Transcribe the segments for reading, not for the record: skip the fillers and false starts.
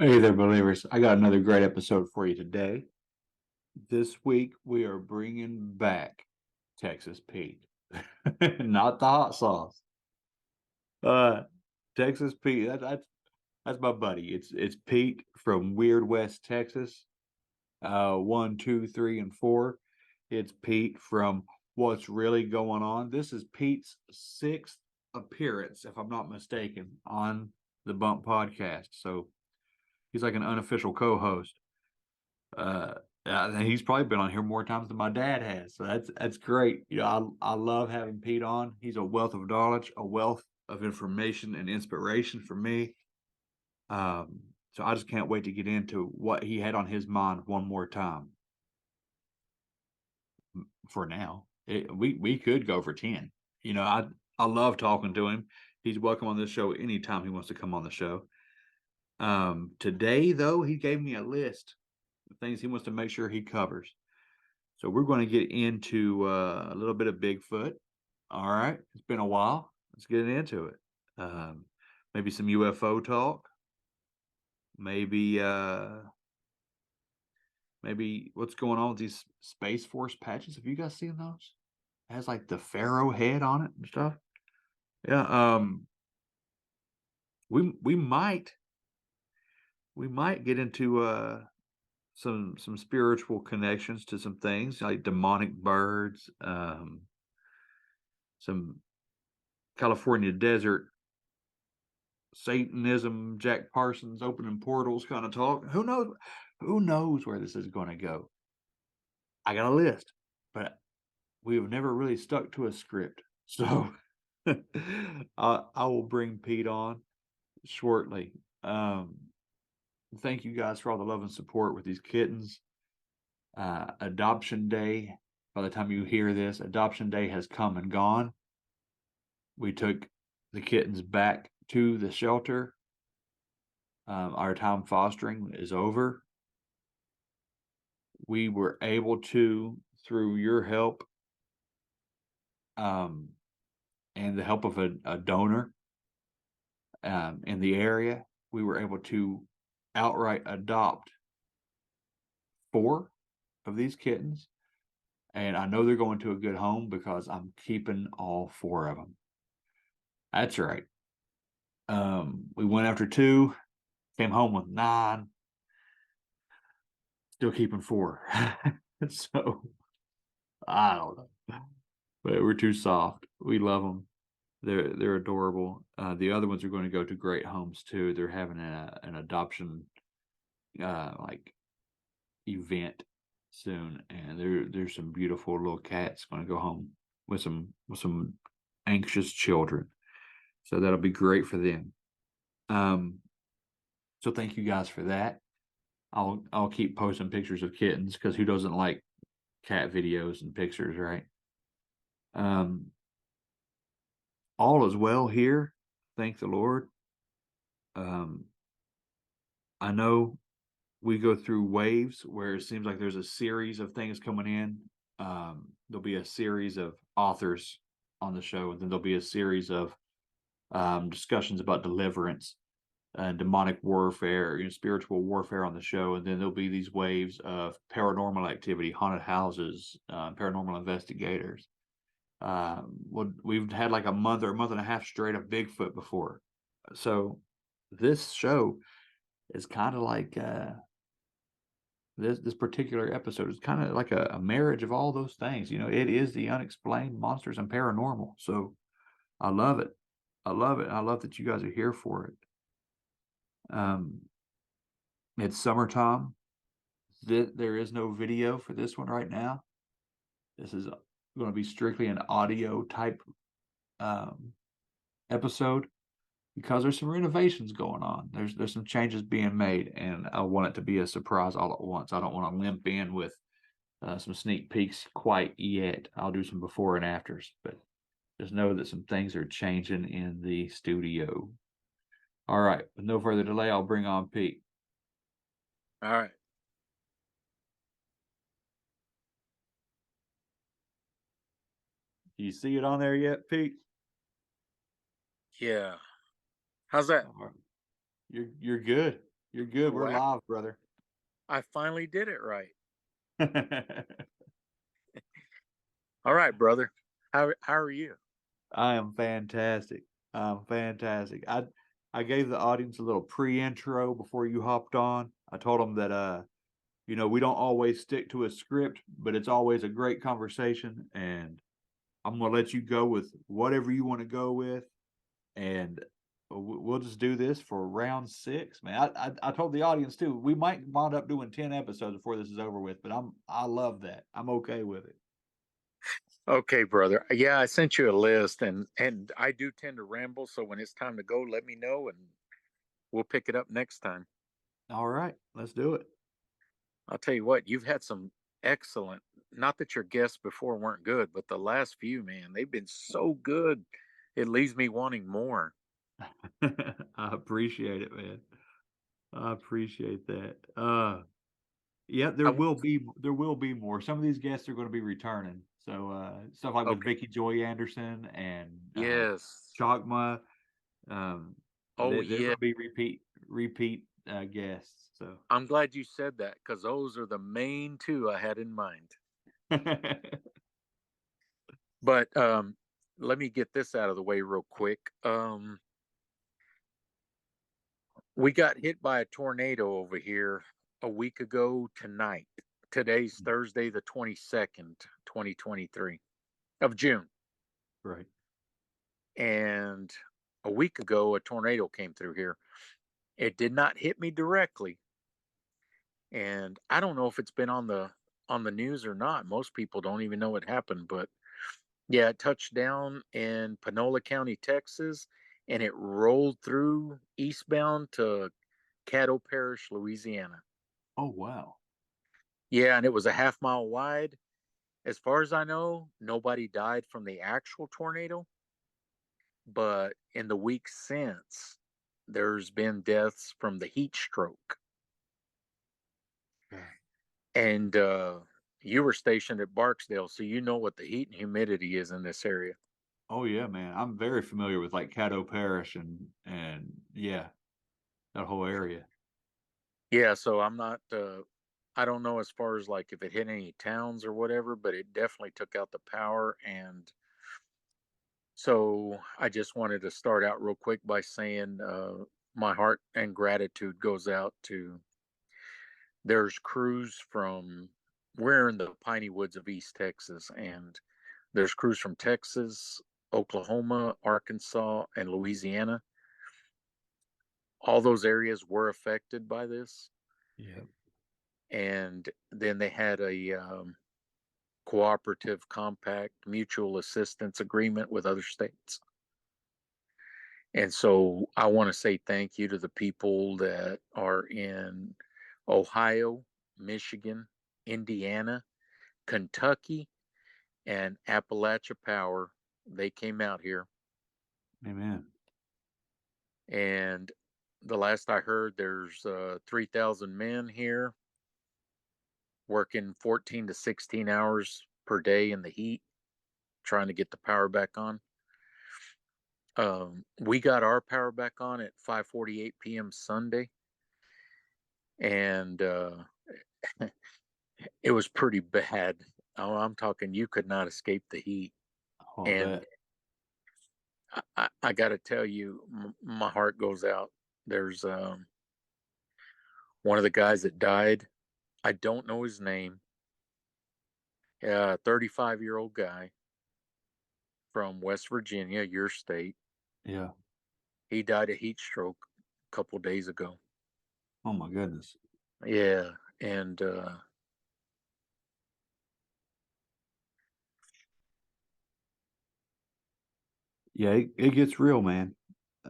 Hey there, believers. I got another great episode for you today. This week, we are bringing back Texas Pete, not the hot sauce. Uh, Texas Pete. That's my buddy. It's Pete from Weird West, Texas. 1, 2, 3, and 4. It's Pete from What's Really Going On. This is Pete's sixth appearance, if I'm not mistaken, on the Bump Podcast. So he's like an unofficial co-host. Uh, he's probably been on here more times than my dad has. So that's great. I love having Pete on. He's a wealth of knowledge, a wealth of information and inspiration for me. So I just can't wait to get into what he had on his mind one more time. For now, we could go for 10. I love talking to him. He's welcome on this show anytime he wants to come on the show. Today though, he gave me a list of things he wants to make sure he covers. So we're going to get into a little bit of Bigfoot. All right, it's been a while. Let's get into it. Um, Maybe some UFO talk. Maybe maybe what's going on with these Space Force patches? Have you guys seen those? It has like the Pharaoh head on it and stuff. Yeah. We might get into some spiritual connections to some things like demonic birds, some California desert Satanism, Jack Parsons opening portals kind of talk. Who knows? Who knows where this is going to go? I got a list, but we have never really stuck to a script. So I will bring Pete on shortly. Thank you guys for all the love and support with these kittens. Adoption Day, by the time you hear this, Adoption Day has come and gone. We took the kittens back to the shelter. Our time fostering is over. We were able to, through your help, um, and the help of a donor in the area, we were able to outright adopt 4 of these kittens. And I know they're going to a good home because I'm keeping all 4 of them. That's right. We went after 2, came home with 9, still keeping 4. So I don't know, but we're too soft. We love them. They're adorable. The other ones are going to go to great homes too. They're having an adoption like event soon, and there's some beautiful little cats going to go home with some anxious children. So that'll be great for them. Um, so thank you guys for that. I'll keep posting pictures of kittens because who doesn't like cat videos and pictures, right? Um, all is well here. Thank the Lord. Um, I know we go through waves where it seems like there's a series of things coming in. There'll be a series of authors on the show, and then there'll be a series of discussions about deliverance and demonic warfare, spiritual warfare on the show, and then there'll be these waves of paranormal activity, haunted houses, paranormal investigators. We've had like a month or a month and a half straight of Bigfoot before, so this show is kind of like this particular episode is kind of like a marriage of all those things. It is the unexplained, monsters, and paranormal. So I love it. I love it. I love that you guys are here for it. It's summertime. There is no video for this one right now. This is going to be strictly an audio type um, episode because there's some renovations going on. There's some changes being made, and I want it to be a surprise all at once. I don't want to limp in with some sneak peeks quite yet. I'll do some before and afters, but just know that some things are changing in the studio. All right, with no further delay, I'll bring on Pete. All right. Do you see it on there yet, Pete? Yeah. How's that? All right. You're good. You're good. We're Wow, live, brother. I finally did it right. All right, brother. How are you? I am fantastic. I'm fantastic. I gave the audience a little pre-intro before you hopped on. I told them that we don't always stick to a script, but it's always a great conversation, and I'm gonna let you go with whatever you want to go with, and we'll just do this for round six, man. I told the audience too. We might wind up doing 10 episodes before this is over with, but I love that. I'm okay with it. Okay, brother. Yeah, I sent you a list and I do tend to ramble, so when it's time to go, let me know and we'll pick it up next time. All right, let's do it. I'll tell you what, you've had some excellent, not that your guests before weren't good, but the last few, man, they've been so good. It leaves me wanting more. I appreciate it, man. I appreciate that. Yeah, I there will be more. Some of these guests are going to be returning. So stuff like with okay. Vicky Joy Anderson and Yes. Chogma, um, Oh they're yeah. going to be repeat guests. So I'm glad you said that because those are the main two I had in mind. But let me get this out of the way real quick. We got hit by a tornado over here a week ago tonight. Today's Thursday, the 22nd, 2023 of June. right. And a week ago, a tornado came through here. It did not hit me directly. And I don't know if it's been on the news or not. Most people don't even know what happened, but yeah, it touched down in Panola County, Texas, and it rolled through eastbound to Caddo Parish, Louisiana. Oh wow. Yeah, and it was a half mile wide. As far as I know, nobody died from the actual tornado, but in the weeks since, there's been deaths from the heat stroke. Yeah. And you were stationed at Barksdale, so you know what the heat and humidity is in this area. Oh yeah, man. I'm very familiar with like Caddo Parish and yeah, that whole area. Yeah, so I'm not I don't know as far as like if it hit any towns or whatever, but it definitely took out the power. And so I just wanted to start out real quick by saying my heart and gratitude goes out to there's crews from we're in the piney woods of East Texas, and there's crews from Texas, Oklahoma, Arkansas, and Louisiana. All those areas were affected by this. Yeah. And then they had a cooperative compact mutual assistance agreement with other states. And so I want to say thank you to the people that are in Ohio, Michigan, Indiana, Kentucky, and Appalachia Power. They came out here. Amen. And the last I heard, there's 3,000 men here working 14 to 16 hours per day in the heat, trying to get the power back on. We got our power back on at 5:48 p.m. Sunday, and it was pretty bad. Oh, I'm talking you could not escape the heat. Oh, I And bet. I got to tell you, my heart goes out. There's one of the guys that died. I don't know his name. 35-year-old guy from West Virginia, your state. Yeah. He died of heat stroke a couple days ago. Oh my goodness. Yeah, and Yeah, it gets real, man.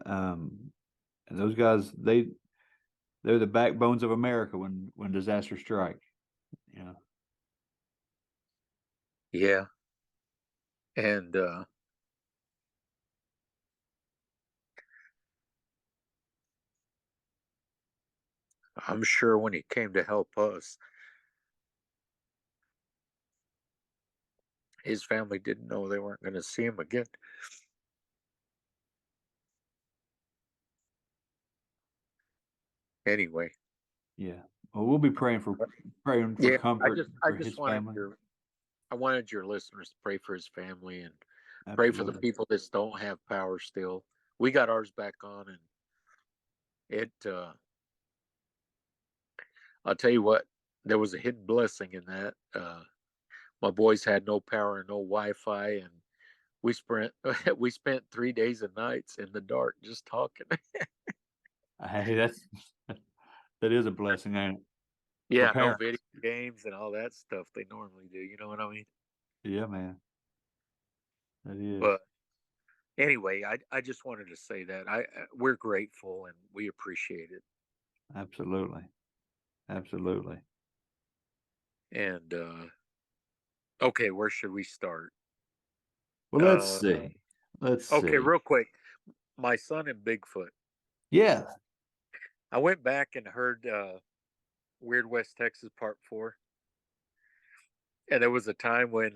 And those guys, they're the backbones of America when disasters strike. Yeah. yeah, and I'm sure when he came to help us, his family didn't know they weren't going to see him again. Anyway, Yeah. Well, we'll be praying for yeah, comfort I for just his wanted family. your I wanted your listeners to pray for his family and pray for the Absolutely. people that don't have power still. We got ours back on, and it. I'll tell you what, there was a hidden blessing in that. My boys had no power and no Wi-Fi, and we spent we spent 3 days and nights in the dark just talking. Hey, that is a blessing, ain't it? For Yeah, no video parents. games and all that stuff they normally do. You know what I mean? Yeah, man. That is. But anyway, I just wanted to say that we're grateful and we appreciate it. Absolutely. Absolutely. And okay, where should we start? Well, let's Uh, see. Let's okay, see. real quick, my son and Bigfoot. Yeah. I went back and heard Weird West Texas Part 4, and there was a time when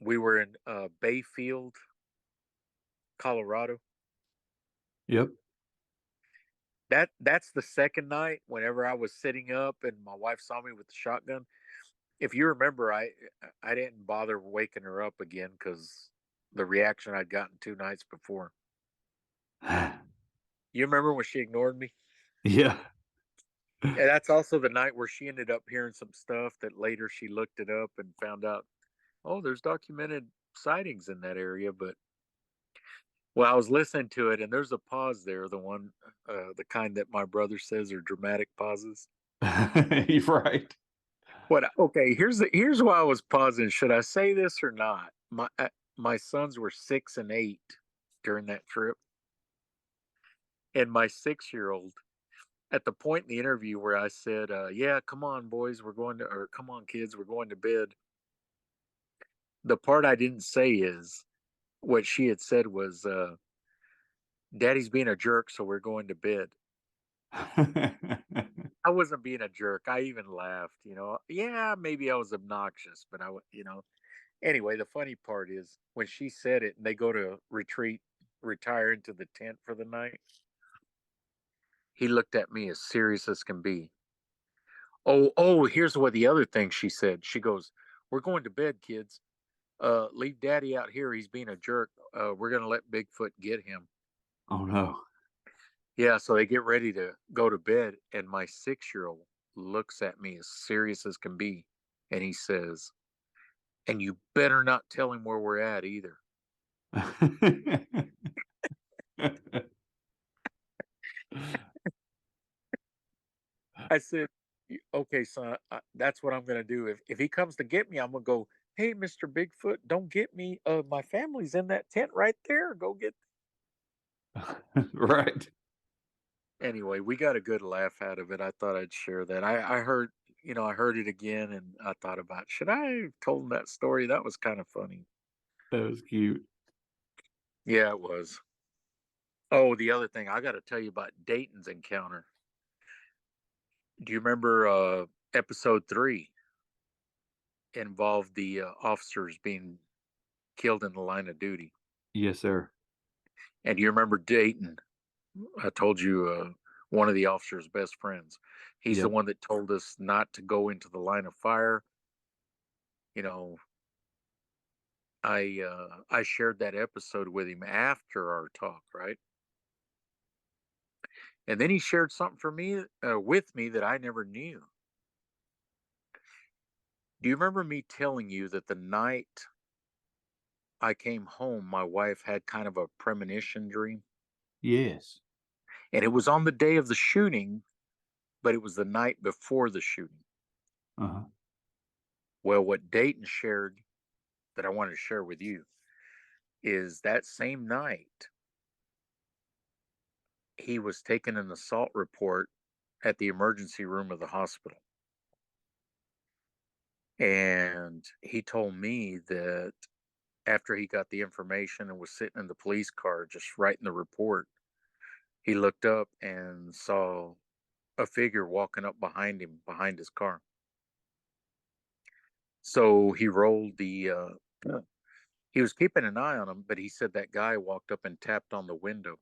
we were in Bayfield, Colorado. Yep. That's the second night. Whenever I was sitting up and my wife saw me with the shotgun, if you remember, I didn't bother waking her up again because the reaction I'd gotten 2 nights before. You remember when she ignored me? Yeah. And that's also the night where she ended up hearing some stuff that later she looked it up and found out, oh, there's documented sightings in that area. But well, I was listening to it and there's a pause there, the kind that my brother says are dramatic pauses. You're right. What? Okay, here's why I was pausing. Should I say this or not? My sons were 6 and 8 during that trip, and my 6 year old at the point in the interview where I said, "Yeah, come on, boys, we're going to, or come on, kids, we're going to bed." The part I didn't say is what she had said was, "Daddy's being a jerk, so we're going to bed." I wasn't being a jerk. I even laughed. Yeah, maybe I was obnoxious, but Anyway, the funny part is when she said it and they go to retire into the tent for the night, he looked at me as serious as can be. Here's what the other thing she said. She goes, "We're going to bed, kids. Leave daddy out here. He's being a jerk. We're going to let Bigfoot get him." Oh no. Yeah, so they get ready to go to bed. And my 6 year old looks at me as serious as can be. And he says, "And you better not tell him where we're at either." I said, Okay, son, that's what I'm going to do. If he comes to get me, I'm going to go, "Hey, Mr. Bigfoot, don't get me. My family's in that tent right there. Go get." Right. Anyway, we got a good laugh out of it. I thought I'd share that. I heard, I heard it again and I thought about, should I have told him that story? That was kind of funny. That was cute. Yeah, it was. Oh, the other thing I got to tell you about Dayton's encounter. Do you remember episode 3 involved the officers being killed in the line of duty? Yes, sir. And you remember Dayton? I told you one of the officer's best friends. He's the Yep. one that told us not to go into the line of fire. You know, I shared that episode with him after our talk, right? And then he shared something for me with me that I never knew. Do you remember me telling you that the night I came home, my wife had kind of a premonition dream, Yes. and it was on the day of the shooting, but it was the night before the shooting. Uh-huh. Well, what Dayton shared that I wanted to share with you is that same night he was taking an assault report at the emergency room of the hospital. And he told me that after he got the information and was sitting in the police car just writing the report, he looked up and saw a figure walking up behind him, behind his car. So he rolled he was keeping an eye on him, but he said that guy walked up and tapped on the window,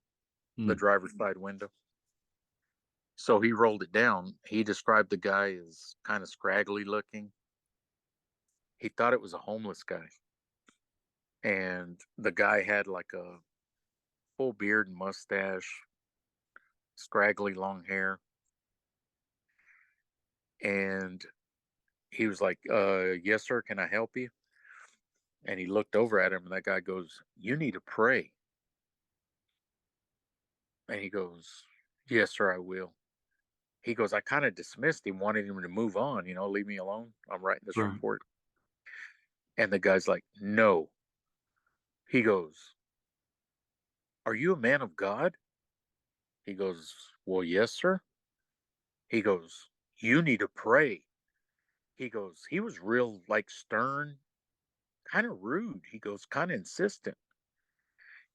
the Mm. driver's side window. So he rolled it down. He described the guy as kind of scraggly looking. He thought it was a homeless guy. And the guy had like a full beard and mustache, scraggly long hair. And he was like, yes, sir, can I help you? And he looked over at him, and that guy goes, "You need to pray." And he goes, "Yes, sir, I will." He goes, I kind of dismissed him, wanted him to move on, leave me alone. I'm writing this Right. report. And the guy's like, "No." He goes, "Are you a man of God?" He goes, "Well, yes, sir." He goes, "You need to pray." He goes, he was real like stern, kind of rude. He goes, kind of insistent.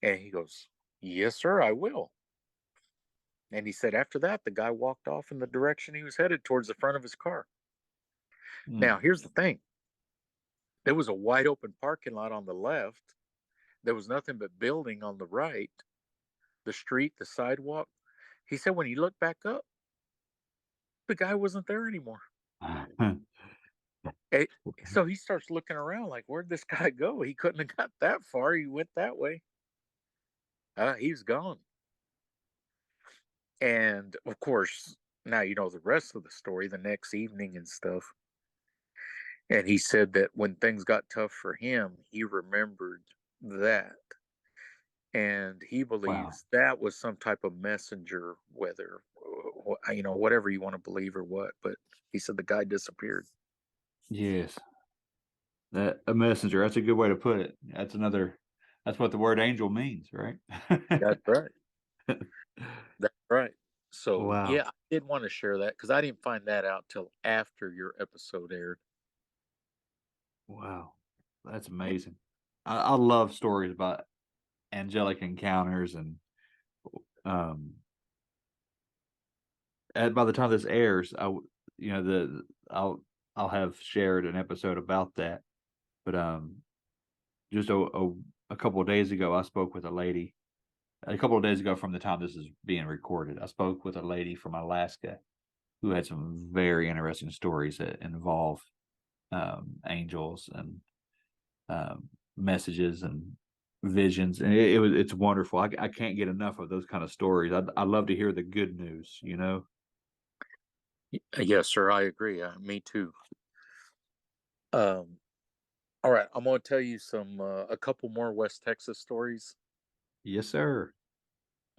And he goes, "Yes, sir, I will." And he said after that, the guy walked off in the direction he was headed towards the front of his car. Mm. Now, here's the thing, there was a wide open parking lot on the left. There was nothing but building on the right, the street, the sidewalk. He said when he looked back up, the guy wasn't there anymore. Eh, so he starts looking around like, where'd this guy go? He couldn't have got that far. He went that way. He was gone. And of course, now you know the rest of the story the next evening and stuff. And he said that when things got tough for him, he remembered that. And he Wow. believes that was some type of messenger, whether, whatever you want to believe or what. But he said the guy disappeared. Yes. That a messenger, that's a good way to put it. That's what the word angel means, right? That's right. That's right. So, Wow. yeah, I did want to share that because I didn't find that out till after your episode aired. Wow. That's amazing. I love stories about angelic encounters and um by the time this airs, you know, I'll have shared an episode about that. But just a couple of days ago, I spoke with a lady. A couple of days ago, from the time this is being recorded, I spoke with a lady from Alaska who had some very interesting stories that involve angels and messages and visions, and it's wonderful. I can't get enough of those kind of stories. I love to hear the good news. You know. Yes, sir. I agree. Me too. Um, all right. I'm going to tell you a couple more West Texas stories. Yes, sir.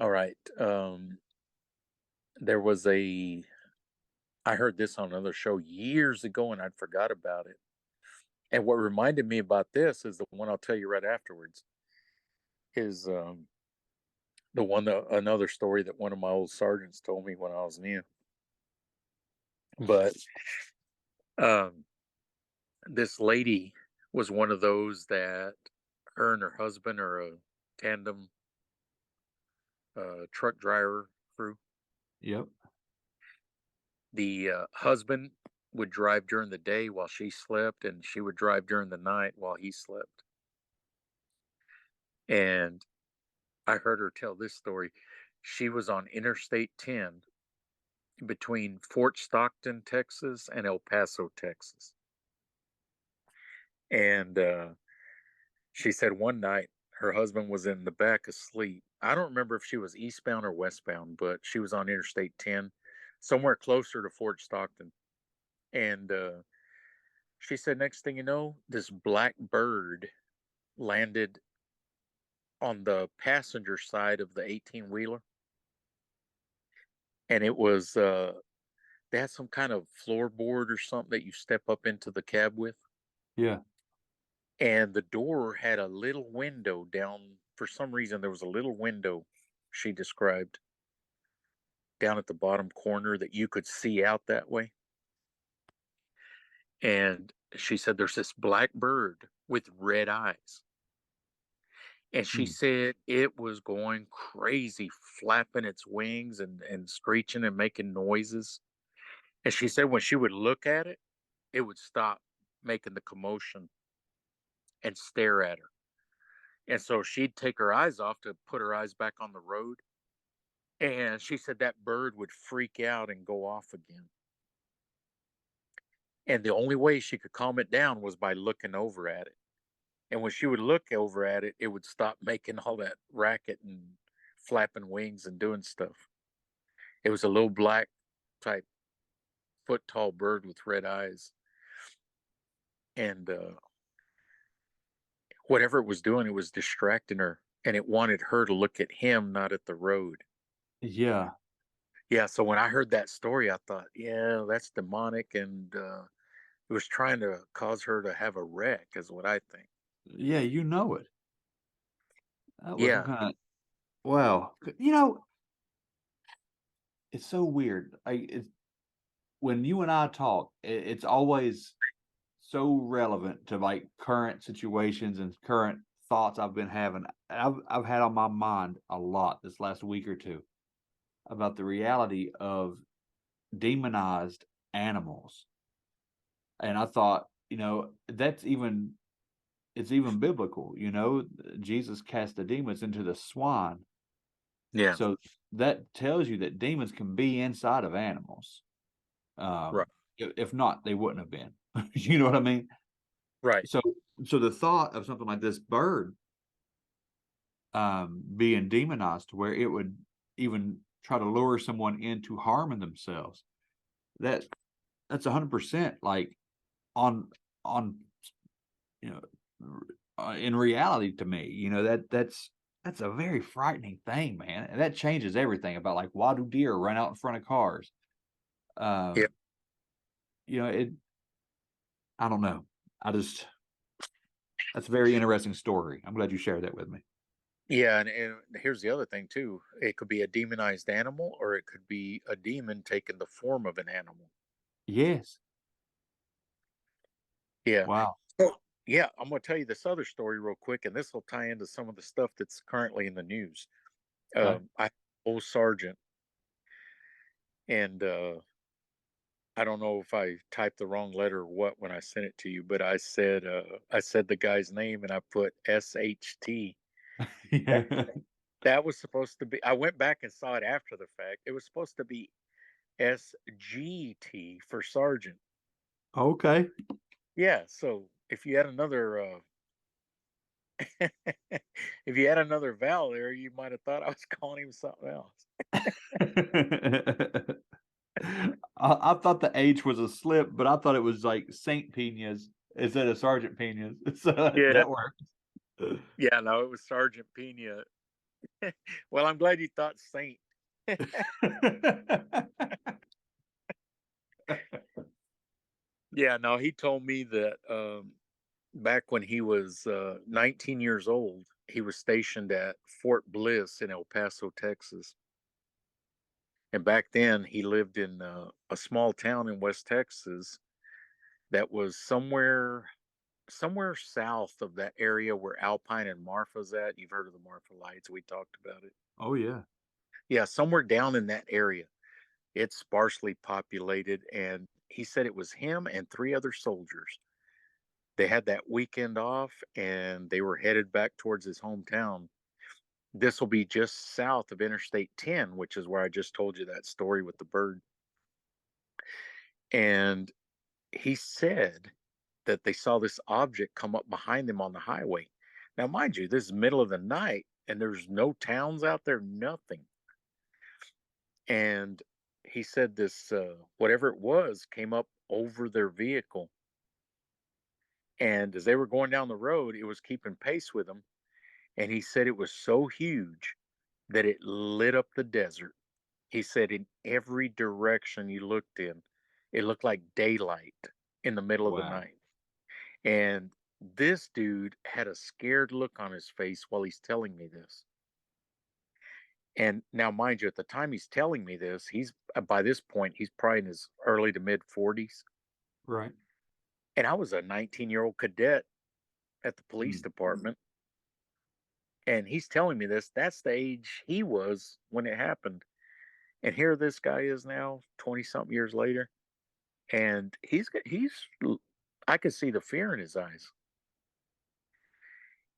All right. There was I heard this on another show years ago and I'd forgot about it. And what reminded me about this is the one I'll tell you right afterwards. Is the one that another story that one of my old sergeants told me when I was new. But um, this lady was one of those that her and her husband are a tandem truck driver crew. Yep. The husband would drive during the day while she slept, and she would drive during the night while he slept. And I heard her tell this story. She was on Interstate 10 between Fort Stockton, Texas, and El Paso, Texas. And she said one night her husband was in the back asleep. I don't remember if she was eastbound or westbound, but she was on Interstate 10, somewhere closer to Fort Stockton. And she said, next thing you know, this black bird landed on the passenger side of the 18 wheeler. And it was, they had some kind of floorboard or something that you step up into the cab with. Yeah. And the door had a little window down. For some reason, there was a little window, she described, down at the bottom corner that you could see out that way. And she said there's this black bird with red eyes. And she Hmm. said it was going crazy, flapping its wings and screeching and making noises. And she said when she would look at it, it would stop making the commotion and stare at her. And so she'd take her eyes off to put her eyes back on the road. And she said that bird would freak out and go off again. And the only way she could calm it down was by looking over at it. And when she would look over at it, it would stop making all that racket and flapping wings and doing stuff. It was a little black type foot tall bird with red eyes. And whatever it was doing, it was distracting her. And it wanted her to look at him, not at the road. Yeah. Yeah. So when I heard that story, I thought, yeah, that's demonic. And it was trying to cause her to have a wreck, is what I think. Yeah, you know it. That was some Yeah. kinda it's so weird. It's when you and I talk, it's always so relevant to, like, current situations and current thoughts I've been having. I've had on my mind a lot this last week or 2 about the reality of demonized animals, and I thought, it's even biblical, Jesus cast the demons into the swine, Yeah. so that tells you that demons can be inside of animals. Right. If not, they wouldn't have been. You know what I mean? Right. So so the thought of something like this bird, being demonized to where it would even try to lure someone into harming themselves, that that's 100% like on on, you know, in reality to me, that's a very frightening thing, man, and that changes everything about, like, why do deer run out in front of cars? Yeah. Um, it I don't know. I just That's a very interesting story. I'm glad you shared that with me. Yeah, and here's the other thing too. It could be a demonized animal, or it could be a demon taking the form of an animal. Yes. Yeah. Wow. So yeah, I'm gonna tell you this other story real quick, and this will tie into some of the stuff that's currently in the news. Okay. I old sergeant, and I don't know if I typed the wrong letter or what when I sent it to you, but I said the guy's name and I put SHT. That Yeah. that was supposed to be. I went back and saw it after the fact. It was supposed to be SGT for sergeant. Okay. Yeah, so if you had another if you had another vowel there, you might have thought I was calling him something else. I thought the H was a slip, but I thought it was like Saint Pena's instead of Sergeant Pena's, so Yeah, that works. yeah, no, it was Sergeant Pena. Well, I'm glad you thought Saint. Yeah, no, he told me that back when he was 19 years old, he was stationed at Fort Bliss in El Paso, Texas. And back then, he lived in a small town in West Texas that was somewhere south of that area where Alpine and Marfa's at. You've heard of the Marfa Lights. We talked about it. Oh, yeah. Yeah, somewhere down in that area. It's sparsely populated. And he said it was him and three other soldiers. They had that weekend off and they were headed back towards his hometown. This will be just south of Interstate 10, which is where I just told you that story with the bird. And he said that they saw this object come up behind them on the highway. Now, mind you, this is middle of the night and there's no towns out there, nothing. And he said this, whatever it was, came up over their vehicle. And as they were going down the road, it was keeping pace with them. And he said it was so huge that it lit up the desert. He said in every direction you looked in, it looked like daylight in the middle of the Wow. night. And this dude had a scared look on his face while he's telling me this. And now, mind you, at the time he's telling me this, he's by this point, he's probably in his early to mid 40s. Right. And I was a 19-year-old cadet at the police Mm. department. And he's telling me this. That's the age he was when it happened. And here this guy is now, 20 something years later. And I could see the fear in his eyes.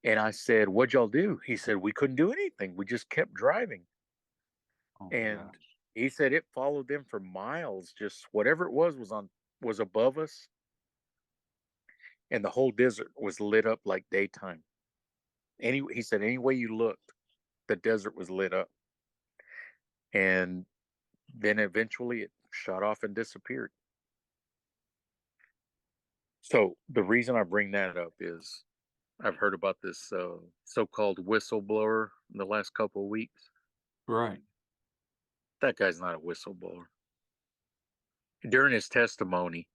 And I said, "What'd y'all do?" He said, "We couldn't do anything. We just kept driving." Oh my And gosh. he said it followed them for miles. Just whatever it was above us, and the whole desert was lit up like daytime. He said any way you looked, the desert was lit up. And then eventually it shot off and disappeared. So the reason I bring that up is I've heard about this so-called whistleblower in the last couple of weeks. Right. That guy's not a whistleblower. During his testimony,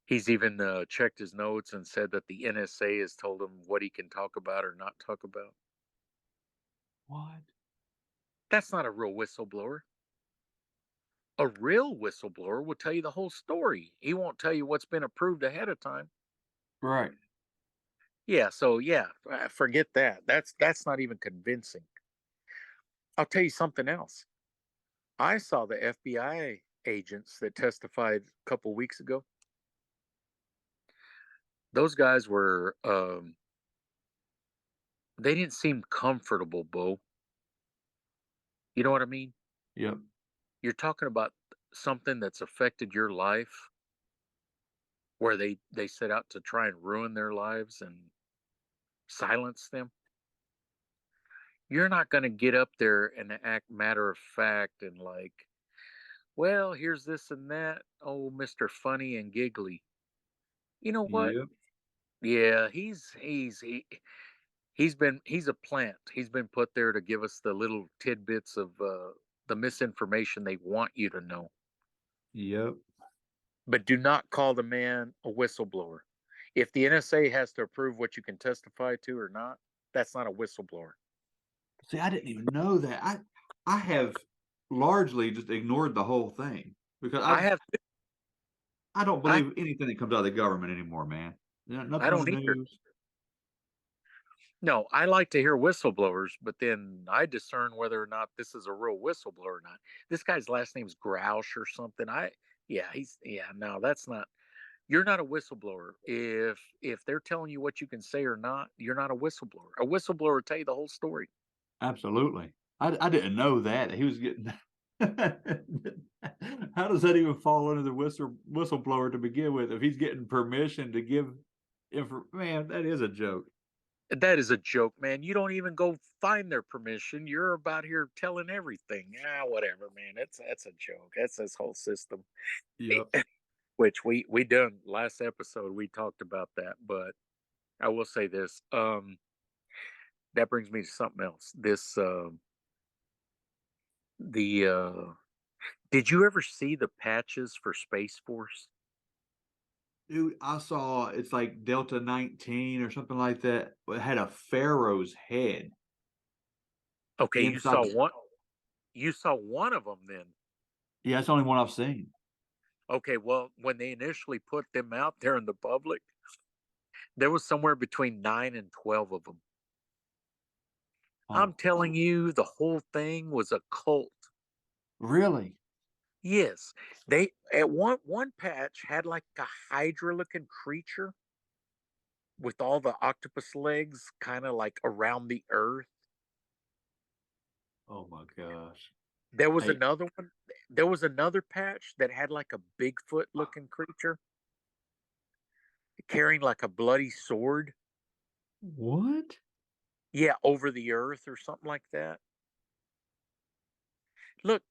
he's even checked his notes and said that the NSA has told him what he can talk about or not talk about. What? That's not a real whistleblower. A real whistleblower will tell you the whole story. He won't tell you what's been approved ahead of time. Right. Yeah, so yeah, forget that. That's not even convincing. I'll tell you something else. I saw the FBI agents that testified a couple weeks ago. Those guys were they didn't seem comfortable, Bo. You know what I mean? Yep. You're talking about something that's affected your life where they set out to try and ruin their lives and silence them. You're not going to get up there and act matter of fact and like, well, here's this and that. Oh, Mr. Funny and Giggly. You know what? Yep. Yeah, he's a plant. He's been put there to give us the little tidbits of the misinformation they want you to know. Yep. But do not call the man a whistleblower. If the NSA has to approve what you can testify to or not, that's not a whistleblower. See, I didn't even know that. I have largely just ignored the whole thing because I have I don't I believe anything that comes out of the government anymore, man. I Nothing on don't the either. news. No, I like to hear whistleblowers, but then I discern whether or not this is a real whistleblower or not. This guy's last name's Grouch or something. No, that's not. You're not a whistleblower. If they're telling you what you can say or not, you're not a whistleblower. A whistleblower will tell you the whole story. Absolutely. I didn't know that he was getting. How does that even fall under the whistleblower to begin with? If he's getting permission to give info, man, that is a joke. That is a joke, man. You don't even go find their permission. You're about here telling everything. Whatever, man. That's a joke. That's this whole system. Yep. Which we done last episode. We talked about that, but I will say this. That brings me to something else. This the Did you ever see the patches for Space Force? Dude, I saw it's like Delta 19 or something like that. It had a pharaoh's head Okay, inside the. you saw one of them then. Yeah, that's the only one I've seen. Okay, well, when they initially put them out there in the public, there was somewhere between 9 and 12 of them. I'm Oh, telling you, the whole thing was a cult. really? Yes, they at one patch had like a hydra looking creature with all the octopus legs kind of like around the earth. Oh my gosh. There was Hey, another one. There was another patch that had like a Bigfoot looking creature carrying like a bloody sword. what? Yeah, over the earth or something like that. Look,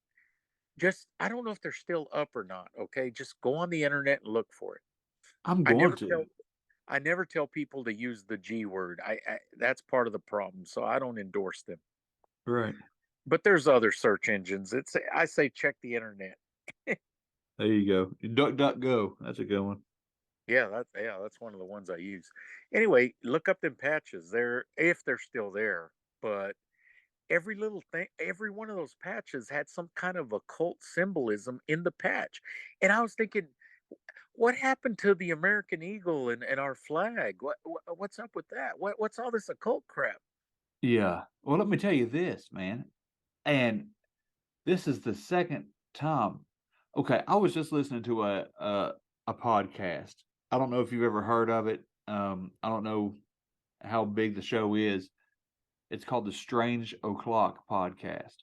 just I don't know if they're still up or not. Okay, just go on the internet and look for it. I'm I going never to. tell I never tell people to use the G word. That's part of the problem, so I don't endorse them. Right. But there's other search engines. I say check the internet. There you go. Duck, duck, go. That's a good one. That's one of the ones I use. Anyway, look up them patches. They're if they're still there. But every little thing, every one of those patches had some kind of occult symbolism in the patch. And I was thinking, what happened to the American eagle and our flag? What's up with that? What's all this occult crap? Yeah. Well, let me tell you this, man. And this is the second time. Okay, I was just listening to a podcast. I don't know if you've ever heard of it. I don't know how big the show is. It's called the Strange O'Clock podcast.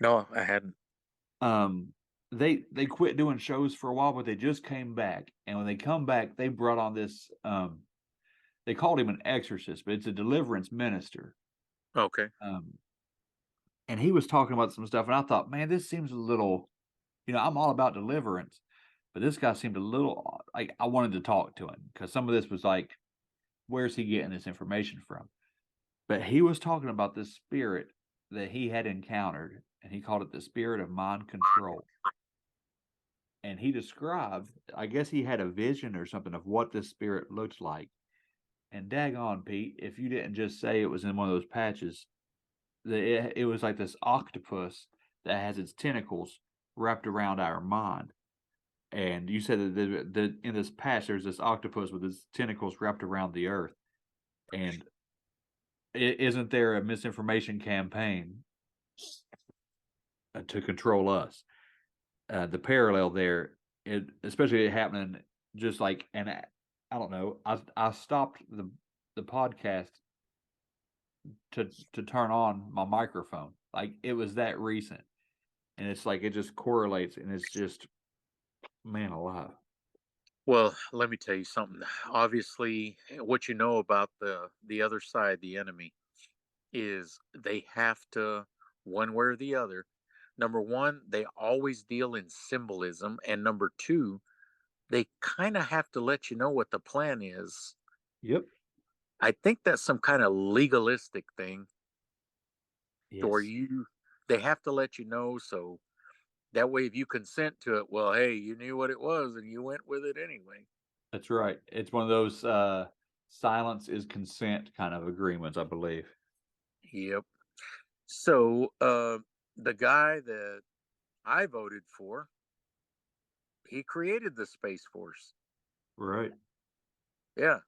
No, I hadn't. Um, they quit doing shows for a while, but they just came back. And when they come back, they brought on this they called him an exorcist, but it's a deliverance minister. Okay. Um, and he was talking about some stuff, and I thought, man, this seems a little, I'm all about deliverance, but this guy seemed a little like I wanted to talk to him because some of this was like, where's he getting this information from? But he was talking about this spirit that he had encountered, and he called it the spirit of mind control. And he described, I guess he had a vision or something of what this spirit looked like. And daggone, Pete, if you didn't just say it was in one of those patches, it was like this octopus that has its tentacles wrapped around our mind. And you said that in this patch, there's this octopus with its tentacles wrapped around the earth. And isn't there a misinformation campaign to control us? The parallel there, especially happening just like, and I don't know, I stopped the podcast to turn on my microphone. Like it was that recent. And it's like it just correlates and it's just man alive. Well, let me tell you something. Obviously, what you know about the other side, the enemy, is they have to, one way or the other. Number one, they always deal in symbolism, and number two, they kind of have to let you know what the plan is. Yep. I think that's some kind of legalistic thing, or Yes. they have to let you know, so that way if you consent to it, well, hey, you knew what it was and you went with it anyway. That's right. It's one of those silence is consent kind of agreements, I believe. Yep. So the guy that I voted for, he created the Space Force. Right. Yeah.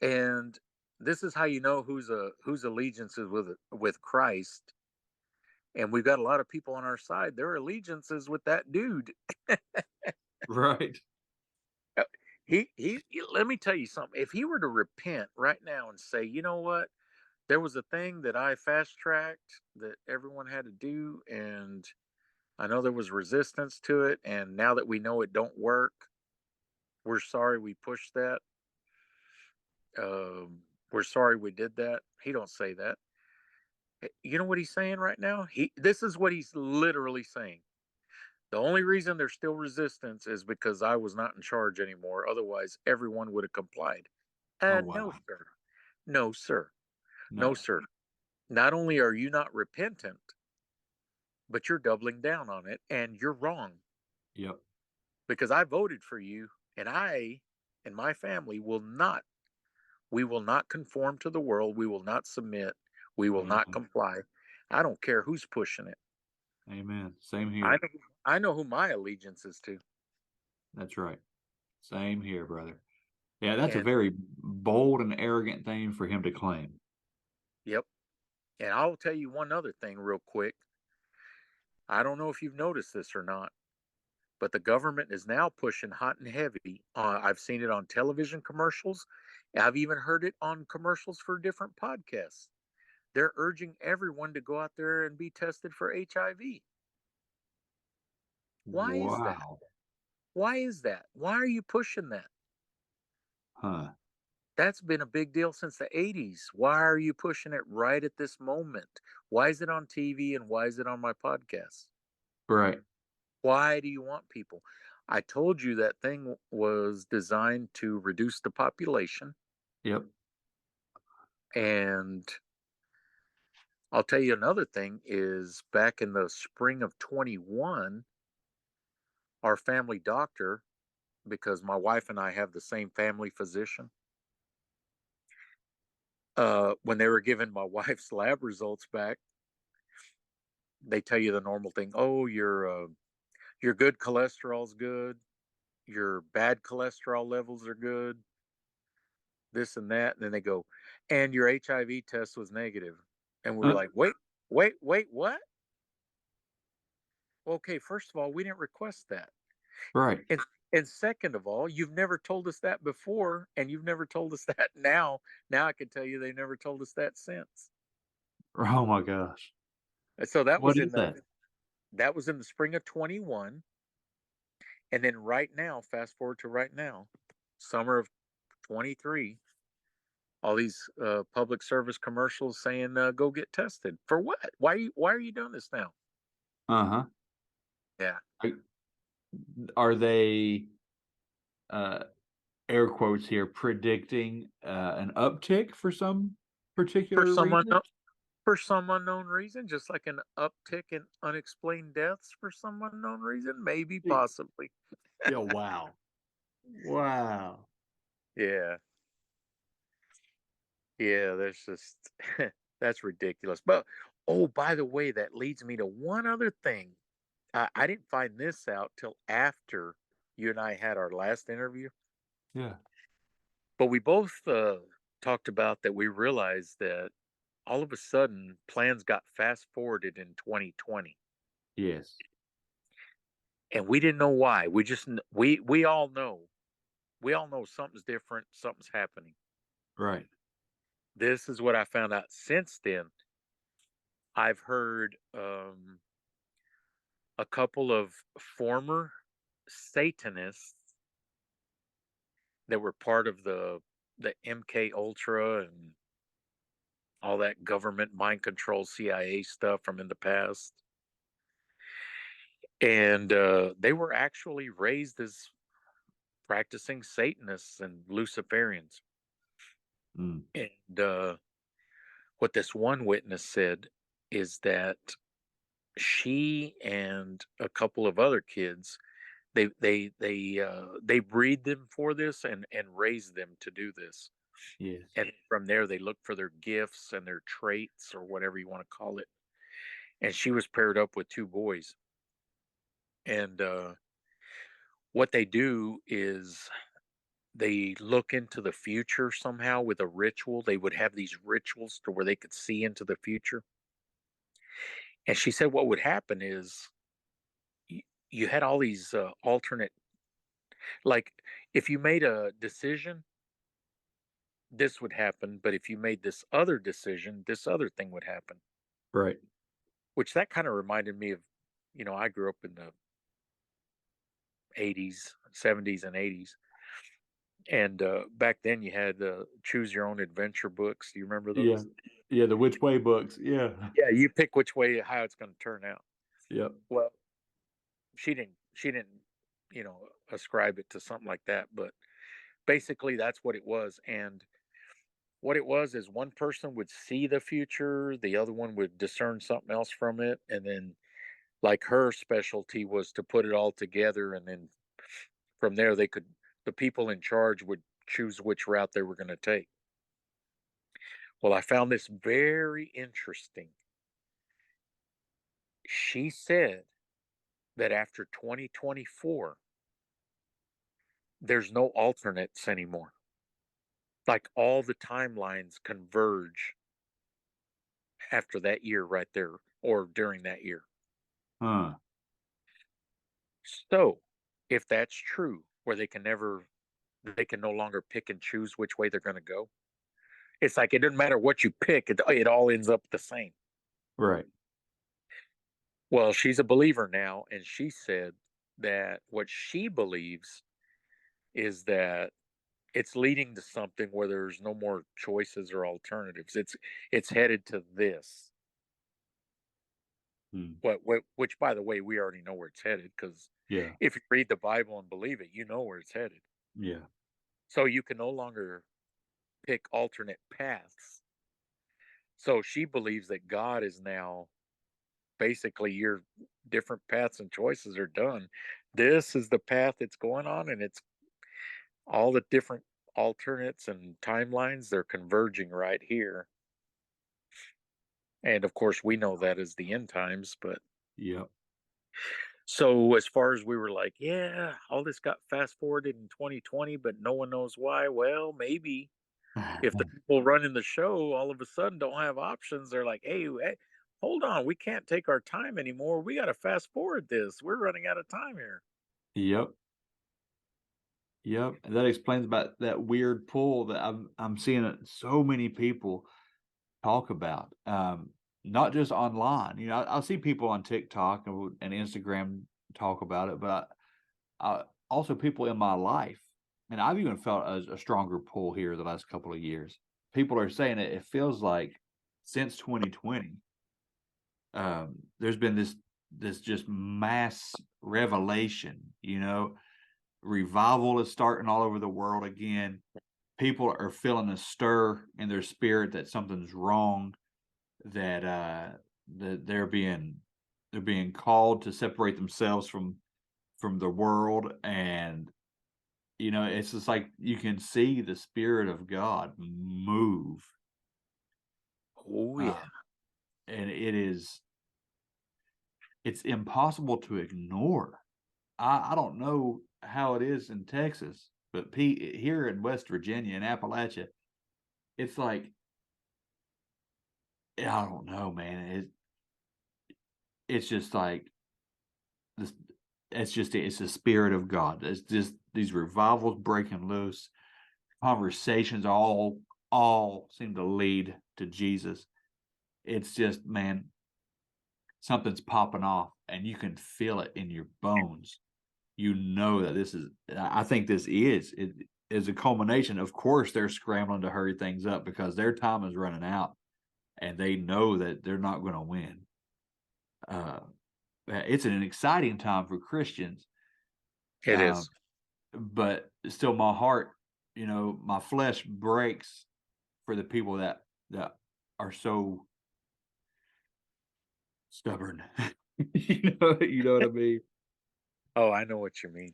And this is how you know whose allegiance is with Christ. And we've got a lot of people on our side. Their allegiance is with that dude. Right. Uh, let me tell you something. If he were to repent right now and say, you know what, there was a thing that I fast tracked that everyone had to do, and I know there was resistance to it, and now that we know it don't work, we're sorry we pushed that. We're sorry we did that. He don't say that. You know what he's saying right now? This is what he's literally saying. The only reason there's still resistance is because I was not in charge anymore. Otherwise, everyone would have complied. Oh No, wow. sir. No, sir. No, No. sir. Not only are you not repentant, but you're doubling down on it, and you're wrong Yep. because I voted for you, and I and my family we will not conform to the world. We will not submit. We will not Amen. comply. I don't care who's pushing it. Amen. Same I here. know, I know who my allegiance is to. That's right. Same here, brother. Yeah, that's a And very bold and arrogant thing for him to claim. yep. And I'll tell you one other thing real quick. I don't know if you've noticed this or not, but the government is now pushing hot and heavy. I've seen it on television commercials. I've even heard it on commercials for different podcasts. They're urging everyone to go out there and be tested for HIV. Why is that? Wow. Why is that? Why are you pushing that? Huh. That's been a big deal since the 80s. Why are you pushing it right at this moment? Why is it on TV and why is it on my podcast? Right. Why do you want people? I told you that thing was designed to reduce the population. Yep. And I'll tell you another thing is back in the spring of 21, our family doctor, because my wife and I have the same family physician, when they were giving my wife's lab results back, they tell you the normal thing. Oh, your good cholesterol's good. Your bad cholesterol levels are good. This and that. And then they go, and your HIV test was negative. And we were Uh, like, wait, what? Okay, first of all, we didn't request that. right. And and second of all, you've never told us that before, and you've never told us that now. Now I can tell you they never told us that since. Oh my gosh. And so that What was is in the that? That was in the spring of 21. And then right now, fast forward to right now, summer of 23, all these public service commercials saying, "Go get tested." For what? Why are you doing this now? Uh-huh. Yeah, Are they, uh, air quotes here, predicting, an uptick for some for particular some reason? unknown for some unknown reason, just like an uptick in unexplained deaths for some unknown reason, maybe, Y possibly. Yeah, wow. Wow. Yeah, yeah. There's just that's ridiculous. But oh, by the way, that leads me to one other thing. I didn't find this out till after you and I had our last interview. Yeah. But we both talked about that we realized that all of a sudden plans got fast forwarded in 2020, Yes. and we didn't know why. We all know something's different, something's happening. Right. This is what I found out since then. I've heard a couple of former Satanists that were part of the MK Ultra and all that government mind control CIA stuff from in the past. And they were actually raised as practicing Satanists and Luciferians. Mm. And what this one witness said is that she and a couple of other kids they breed them for this and raise them to do this. Yes. And from there they look for their gifts and their traits or whatever you want to call it. And she was paired up with two boys. And what they do is they look into the future somehow with a ritual. They would have these rituals to where they could see into the future. And she said what would happen is you, you had all these alternate, like if you made a decision, this would happen. But if you made this other decision, this other thing would happen. Right. Which that kind of reminded me of, I grew up in the 80s, 70s, and 80s. And back then you had choose your own adventure books. Do you remember Yeah. those? Yeah, the which way books. Yeah. Yeah, you pick which way how it's going to turn out. Yep. Well, she didn't, ascribe it to something like that, but basically that's what it was. And what it was is one person would see the future, the other one would discern something else from it, and then like her specialty was to put it all together, and then from there the people in charge would choose which route they were going to take. Well, I found this very interesting. She said that after 2024, there's no alternates anymore. Like all the timelines converge after that year right there or during that year. Huh. So, if that's true, where they can no longer pick and choose which way they're going to go. It's like it doesn't matter what you pick, it all ends up the same. Right. Well, she's a believer now, and she said that what she believes is that it's leading to something where there's no more choices or alternatives. It's headed to this. Mm. Which by the way, we already know where it's headed because Yeah. if you read the Bible and believe it, you know where it's headed. Yeah. So you can no longer pick alternate paths. So she believes that God is now basically your different paths and choices are done. This is the path it's going on, and it's all the different alternates and timelines, they're converging right here. And of course, we know that is the end times. But Yep. so, as far as we were like, yeah, all this got fast forwarded in 2020, but no one knows why. Well, maybe if the people running the show all of a sudden don't have options, they're like, hey, hold on, we can't take our time anymore. We got to fast forward this. We're running out of time here. Yep. Yep. And that explains about that weird pull that I'm seeing so many people talk about. not just online. I'll see people on TikTok and Instagram talk about it, but also people in my life, and I've even felt a stronger pull here the last couple of years. People are saying it feels like since 2020, there's been this just mass revelation, revival is starting all over the world again. People are feeling a stir in their spirit that something's wrong, that they're being called to separate themselves from the world, and it's just like you can see the spirit of God move, Oh uh, yeah. and it's impossible to ignore. I don't know how it is in Texas, but here in West Virginia and Appalachia, it's like I don't know, man. It's just like this. It's the spirit of God. It's just these revivals breaking loose. Conversations all seem to lead to Jesus. It's just, man, something's popping off, and you can feel it in your bones. You know that this is. I think this is a culmination. Of course, they're scrambling to hurry things up because their time is running out, and they know that they're not going to win. Uh, it's an exciting time for Christians, It um, is. but still, my heart, my flesh breaks for the people that are so stubborn. You know what I mean? Oh, I know what you mean.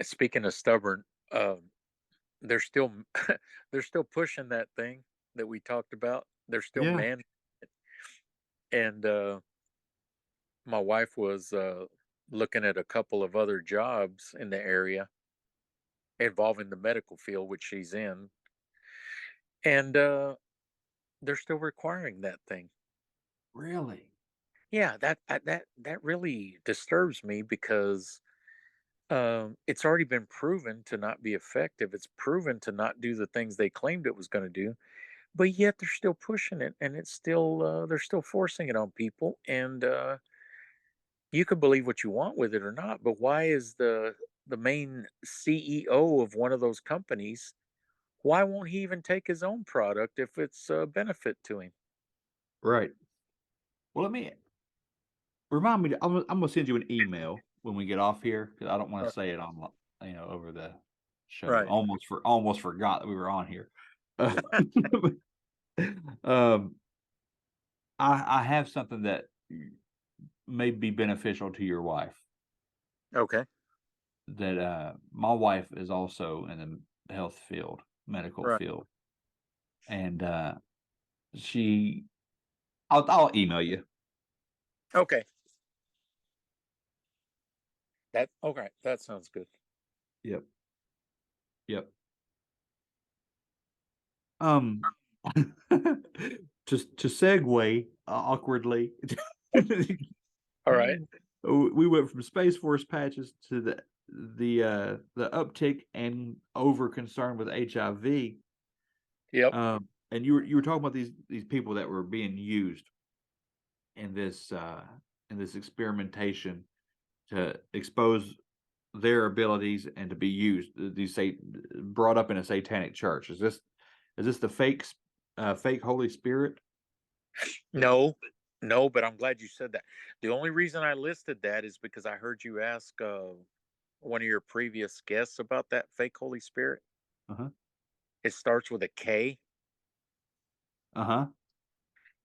Speaking of stubborn, um, they're still they're still pushing that thing that we talked about. They're still Yeah. man, and my wife was looking at a couple of other jobs in the area involving the medical field, which she's in, and they're still requiring that thing. Really? Yeah, that really disturbs me because it's already been proven to not be effective. It's proven to not do the things they claimed it was going to do, but yet they're still pushing it, and it's still they're still forcing it on people. And you can believe what you want with it or not, but why is the main CEO of one of those companies? Why won't he even take his own product if it's a benefit to him? Right. Well, let me remind me. I'm gonna send you an email when we get off here because I don't want Uh, to say it on over the show. Right. Almost forgot that we were on here. Uh, um, I have something that may be beneficial to your wife. Okay. That my wife is also in the health field, medical Right. field, and she. I'll email you. Okay. That okay. That sounds good. Yep. Yep. Um, to segue awkwardly, All right. we went from Space Force patches to the uptick and over concern with HIV. Yep. And you were talking about these people that were being used in this experimentation to expose their abilities and to be used. These say brought up in a satanic church. Is this the fake Holy Spirit? No, no, but I'm glad you said that. The only reason I listed that is because I heard you ask one of your previous guests about that fake Holy Spirit. Uh-huh. It starts with a K. Uh-huh.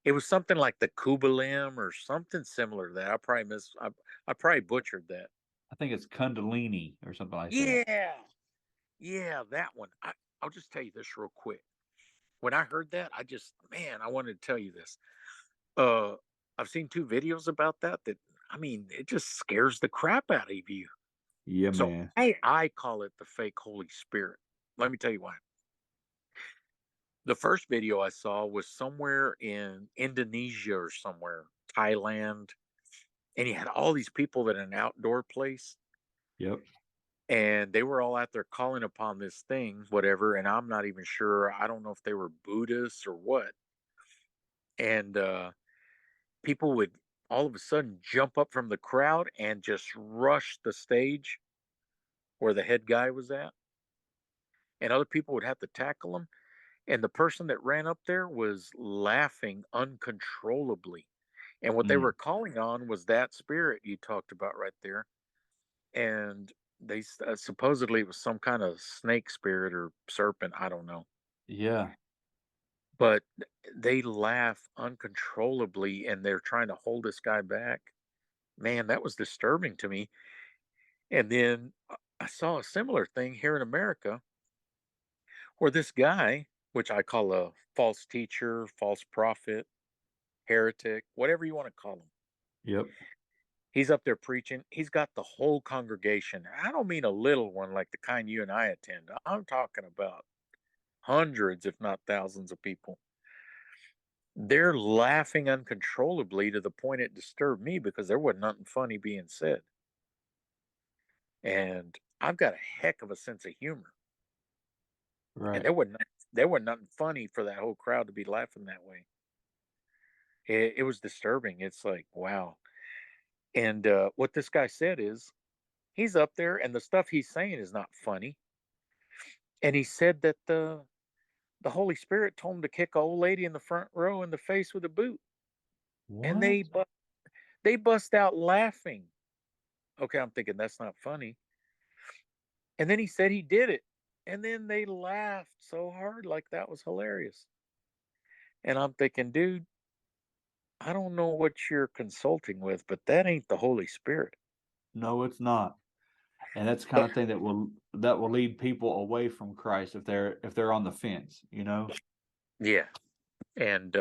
It was something like the Kubalim or something similar to that. I probably butchered that. I think it's Kundalini or something like that. Yeah, yeah, that one. I'll just tell you this real quick. When I heard that, I wanted to tell you this. Uh, I've seen two videos about that. I mean, it just scares the crap out of you. Yeah, So man. I call it the fake Holy Spirit. Let me tell you why. The first video I saw was somewhere in Indonesia or somewhere, Thailand, and he had all these people at an outdoor place, Yep. and they were all out there calling upon this thing, whatever. And I'm not even sure. I don't know if they were Buddhists or what. And people would all of a sudden jump up from the crowd and just rush the stage where the head guy was at, and other people would have to tackle him. And the person that ran up there was laughing uncontrollably. And what they were Mm, calling on was that spirit you talked about right there. And supposedly it was some kind of snake spirit or serpent. I don't know. yeah. But they laugh uncontrollably and they're trying to hold this guy back. Man, that was disturbing to me. And then I saw a similar thing here in America where this guy, which I call a false teacher, false prophet, heretic, whatever you want to call him, Yep. he's up there preaching. He's got the whole congregation. I don't mean a little one like the kind you and I attend. I'm talking about hundreds, if not thousands, of people. They're laughing uncontrollably to the point it disturbed me because there wasn't nothing funny being said. And I've got a heck of a sense of humor. And Right. there wasn't nothing funny for that whole crowd to be laughing that way. It was disturbing. It's like, wow. And what this guy said is he's up there and the stuff he's saying is not funny. And he said that the Holy Spirit told him to kick a old lady in the front row in the face with a boot. And What? they bust out laughing. Okay, I'm thinking that's not funny. And then he said he did it. And then they laughed so hard like that was hilarious. And I'm thinking, dude, I don't know what you're consulting with, but that ain't the Holy Spirit. No, it's not. And that's the kind But of thing that will lead people away from Christ if they're on the fence, you know? yeah. And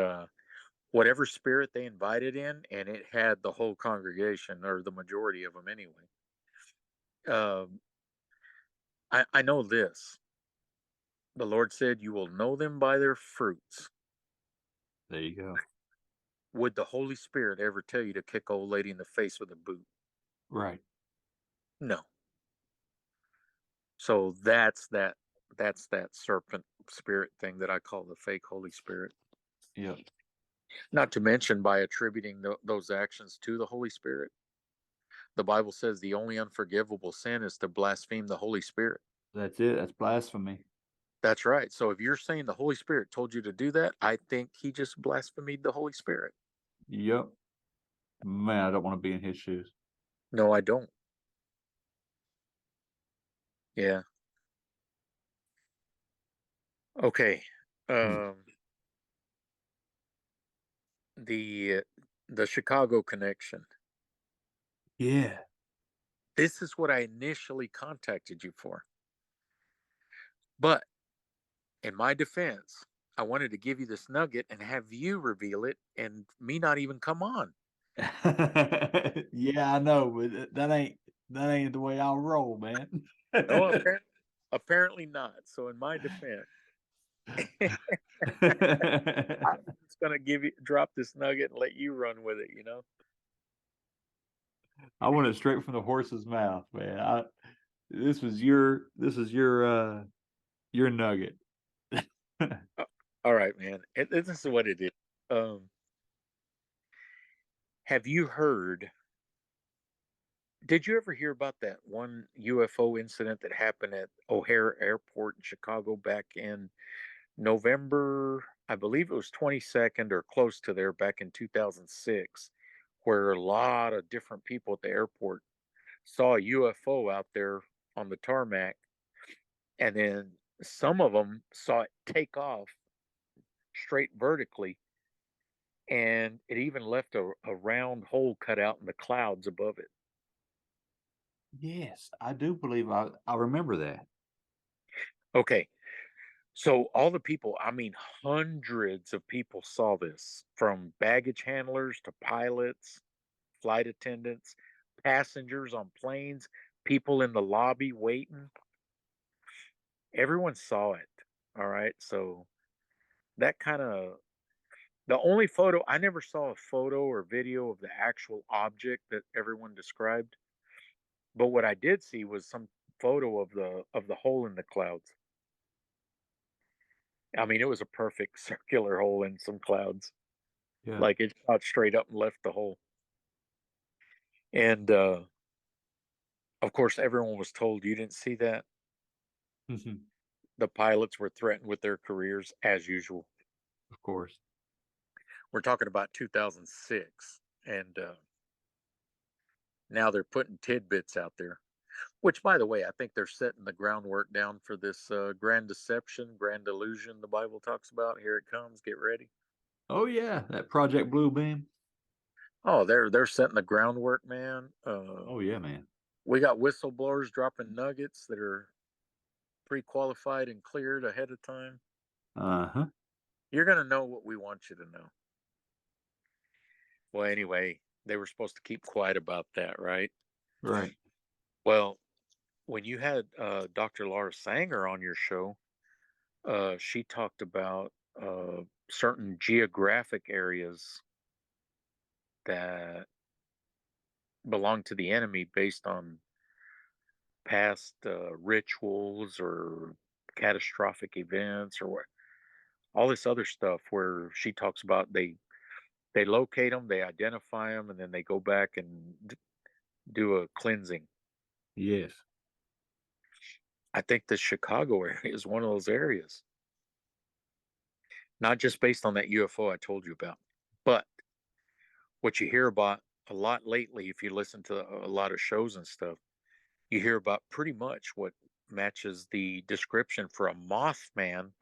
whatever spirit they invited in, and it had the whole congregation or the majority of them anyway. Um, I know this. The Lord said, "You will know them by their fruits." There you go. Would the Holy Spirit ever tell you to kick old lady in the face with a boot? Right. No. So that's that serpent spirit thing that I call the fake Holy Spirit. Yep. Not to mention by attributing those actions to the Holy Spirit. The Bible says the only unforgivable sin is to blaspheme the Holy Spirit. That's it. That's blasphemy. That's right. So if you're saying the Holy Spirit told you to do that, I think he just blasphemed the Holy Spirit. Yep. Man, I don't want to be in his shoes. No, I don't. Yeah. Okay. Hmm. Um the the Chicago connection. Yeah. This is what I initially contacted you for. But in my defense, I wanted to give you this nugget and have you reveal it and me not even come on. Yeah, I know, but that ain't the way I'll roll, man. No, apparently not. So in my defense, I'm just gonna drop this nugget and let you run with it. I want it straight from the horse's mouth, man. This is your nugget. Uh, All right, man. This is what it is. Um, have you heard? Did you ever hear about that one UFO incident that happened at O'Hare Airport in Chicago back in November? I believe it was 22nd or close to there back in 2006, where a lot of different people at the airport saw a UFO out there on the tarmac, and then some of them saw it take off straight vertically, and it even left a round hole cut out in the clouds above it. Yes, I do believe I remember that. Okay, so all the people, I mean, hundreds of people saw this, from baggage handlers to pilots, flight attendants, passengers on planes, people in the lobby waiting. Everyone saw it. All right. So that kind of the only photo I never saw a photo or video of the actual object that everyone described, but what I did see was some photo of the hole in the clouds. I mean, it was a perfect circular hole in some clouds. Yeah. like it shot straight up and left the hole. And of course, everyone was told you didn't see that. Mhm. The pilots were threatened with their careers as usual. Of course. We're talking about 2006, and now they're putting tidbits out there. Which, by the way, I think they're setting the groundwork down for this grand deception, grand illusion the Bible talks about. Here it comes. Get ready. Oh, yeah, that Project Bluebeam. Oh, they're setting the groundwork, man. Oh, yeah, man. We got whistleblowers dropping nuggets that are pre-qualified and cleared ahead of time. Uh-huh. You're gonna know what we want you to know. Well, anyway, they were supposed to keep quiet about that, right? Right. Well, when you had Dr. Laura Sanger on your show, she talked about certain geographic areas that belong to the enemy based on past rituals or catastrophic events or all this other stuff where she talks about they locate them, they identify them, and then they go back and do a cleansing. Yes. I think the Chicago area is one of those areas, not just based on that UFO I told you about, but what you hear about a lot lately, if you listen to a lot of shows and stuff, you hear about pretty much what matches the description for a Mothman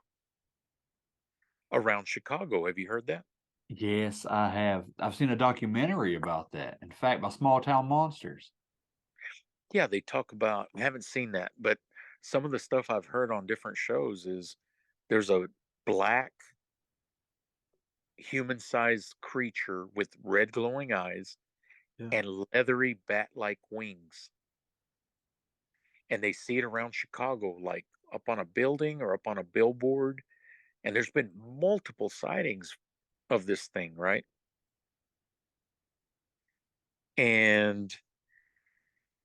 around Chicago. Have you heard that? Yes, I have. I've seen a documentary about that. In fact, by Small Town Monsters. Yeah, they talk about, I haven't seen that, but some of the stuff I've heard on different shows is there's a black human sized creature with red glowing eyes Yeah. and leathery bat like wings. And they see it around Chicago, like up on a building or up on a billboard. And there's been multiple sightings of this thing, right? And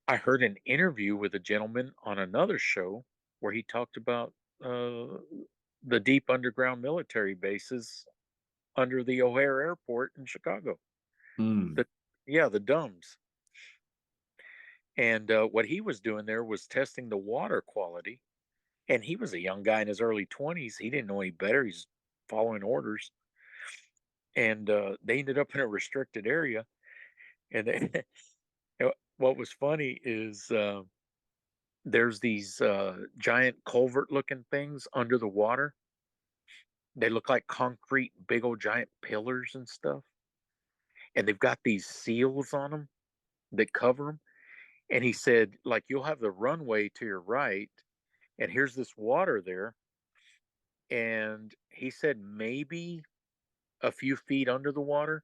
I heard an interview with a gentleman on another show where he talked about uh, the deep underground military bases under the O'Hare Airport in Chicago. Mm. The Yeah, the dumbs. And what he was doing there was testing the water quality. And he was a young guy in his early 20s. He didn't know any better. He's following orders. And they ended up in a restricted area. And what was funny is there's these giant culvert looking things under the water. They look like concrete, big old giant pillars and stuff. And they've got these seals on them that cover them. And he said, like, you'll have the runway to your right, and here's this water there. And he said, maybe a few feet under the water.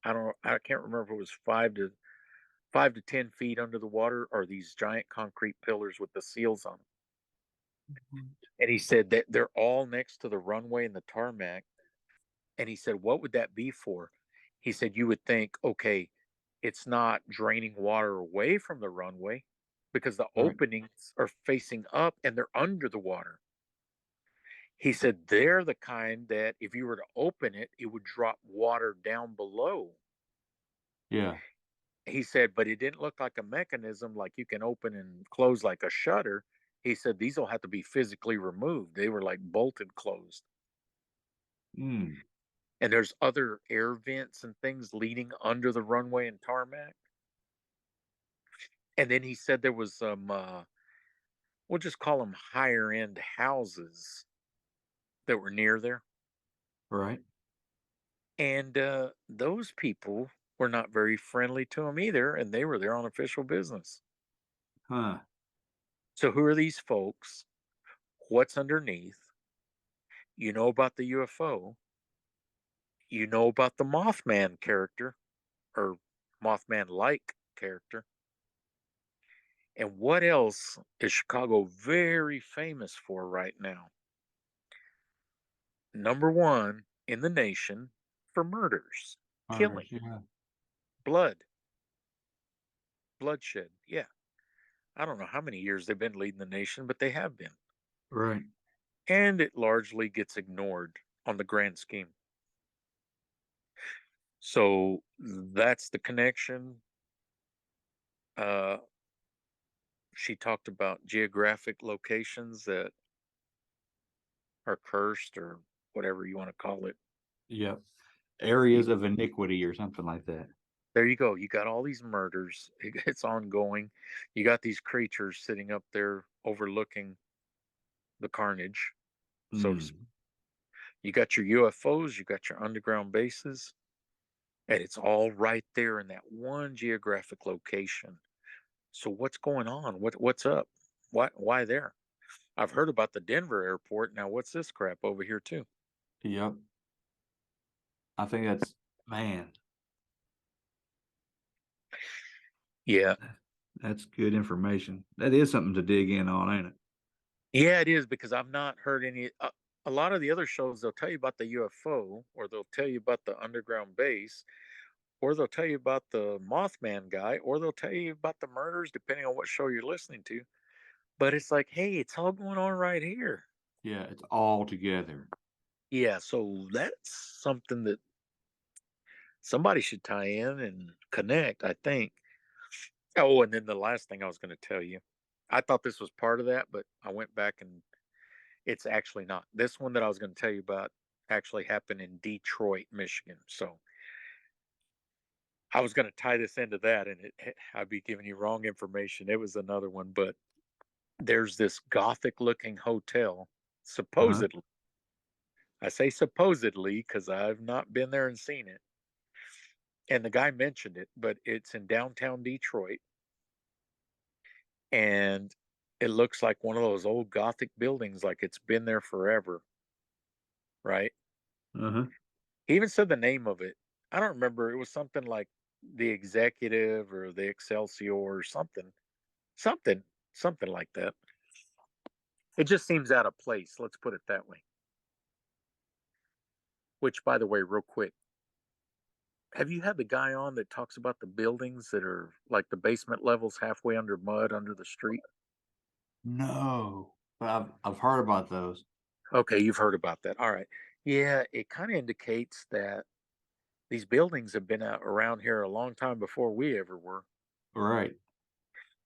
I can't remember if it was 5 to 10 feet under the water are these giant concrete pillars with the seals on them. And he said that they're all next to the runway and the tarmac. And he said, what would that be for? He said, you would think, okay, it's not draining water away from the runway because the Right. openings are facing up and they're under the water. He said, they're the kind that if you were to open it, it would drop water down below. Yeah. He said, but it didn't look like a mechanism like you can open and close like a shutter. He said, these will have to be physically removed. They were like bolted closed. Mm. And there's other air vents and things leading under the runway and tarmac. And then he said there was some, we'll just call them higher end houses that were near there. Right. And those people were not very friendly to him either. And they were there on official business. Huh. So who are these folks? What's underneath? You know about the UFO. You know about the Mothman character or Mothman like character. And what else is Chicago very famous for right now? Number one in the nation for murders, Murders. killing, Yeah. blood, bloodshed. Yeah. I don't know how many years they've been leading the nation, but they have been. Right. And it largely gets ignored on the grand scheme. So that's the connection. Uh, she talked about geographic locations that are cursed or whatever you want to call it. Yep. You, Areas of iniquity or something like that. there you go. You got all these murders. It's ongoing. You got these creatures sitting up there overlooking the carnage, so to speak. Mm. You got your UFOs, you got your underground bases, and it's all right there in that one geographic location. So what's going on? What's up? Why there? I've heard about the Denver airport. Now what's this crap over here too? Yep. I think that's man, Yeah. that's good information. That is something to dig in on, ain't it? Yeah, it is because I've not heard any. A lot of the other shows, they'll tell you about the UFO, or they'll tell you about the underground base, or they'll tell you about the Mothman guy, or they'll tell you about the murders, depending on what show you're listening to. But it's like, hey, it's all going on right here. Yeah, it's all together. Yeah, so that's something that somebody should tie in and connect, I think. Oh, and then the last thing I was going to tell you, I thought this was part of that, but I went back and it's actually not. This one that I was going to tell you about actually happened in Detroit, Michigan. So I was going to tie this into that, and I'd be giving you wrong information. It was another one, but there's this gothic looking hotel, Uh-huh. supposedly. I say supposedly because I've not been there and seen it. And the guy mentioned it, but it's in downtown Detroit. And it looks like one of those old gothic buildings, like it's been there forever, right? Uh-huh. He even said the name of it. I don't remember. It was something like the Executive or the Excelsior or something, something like that. It just seems out of place. Let's put it that way. Which, by the way, real quick, have you had the guy on that talks about the buildings that are like the basement levels halfway under mud under the street? No. But I've heard about those. Okay, you've heard about that. All right. Yeah, it kind of indicates that these buildings have been out around here a long time before we ever were. Right.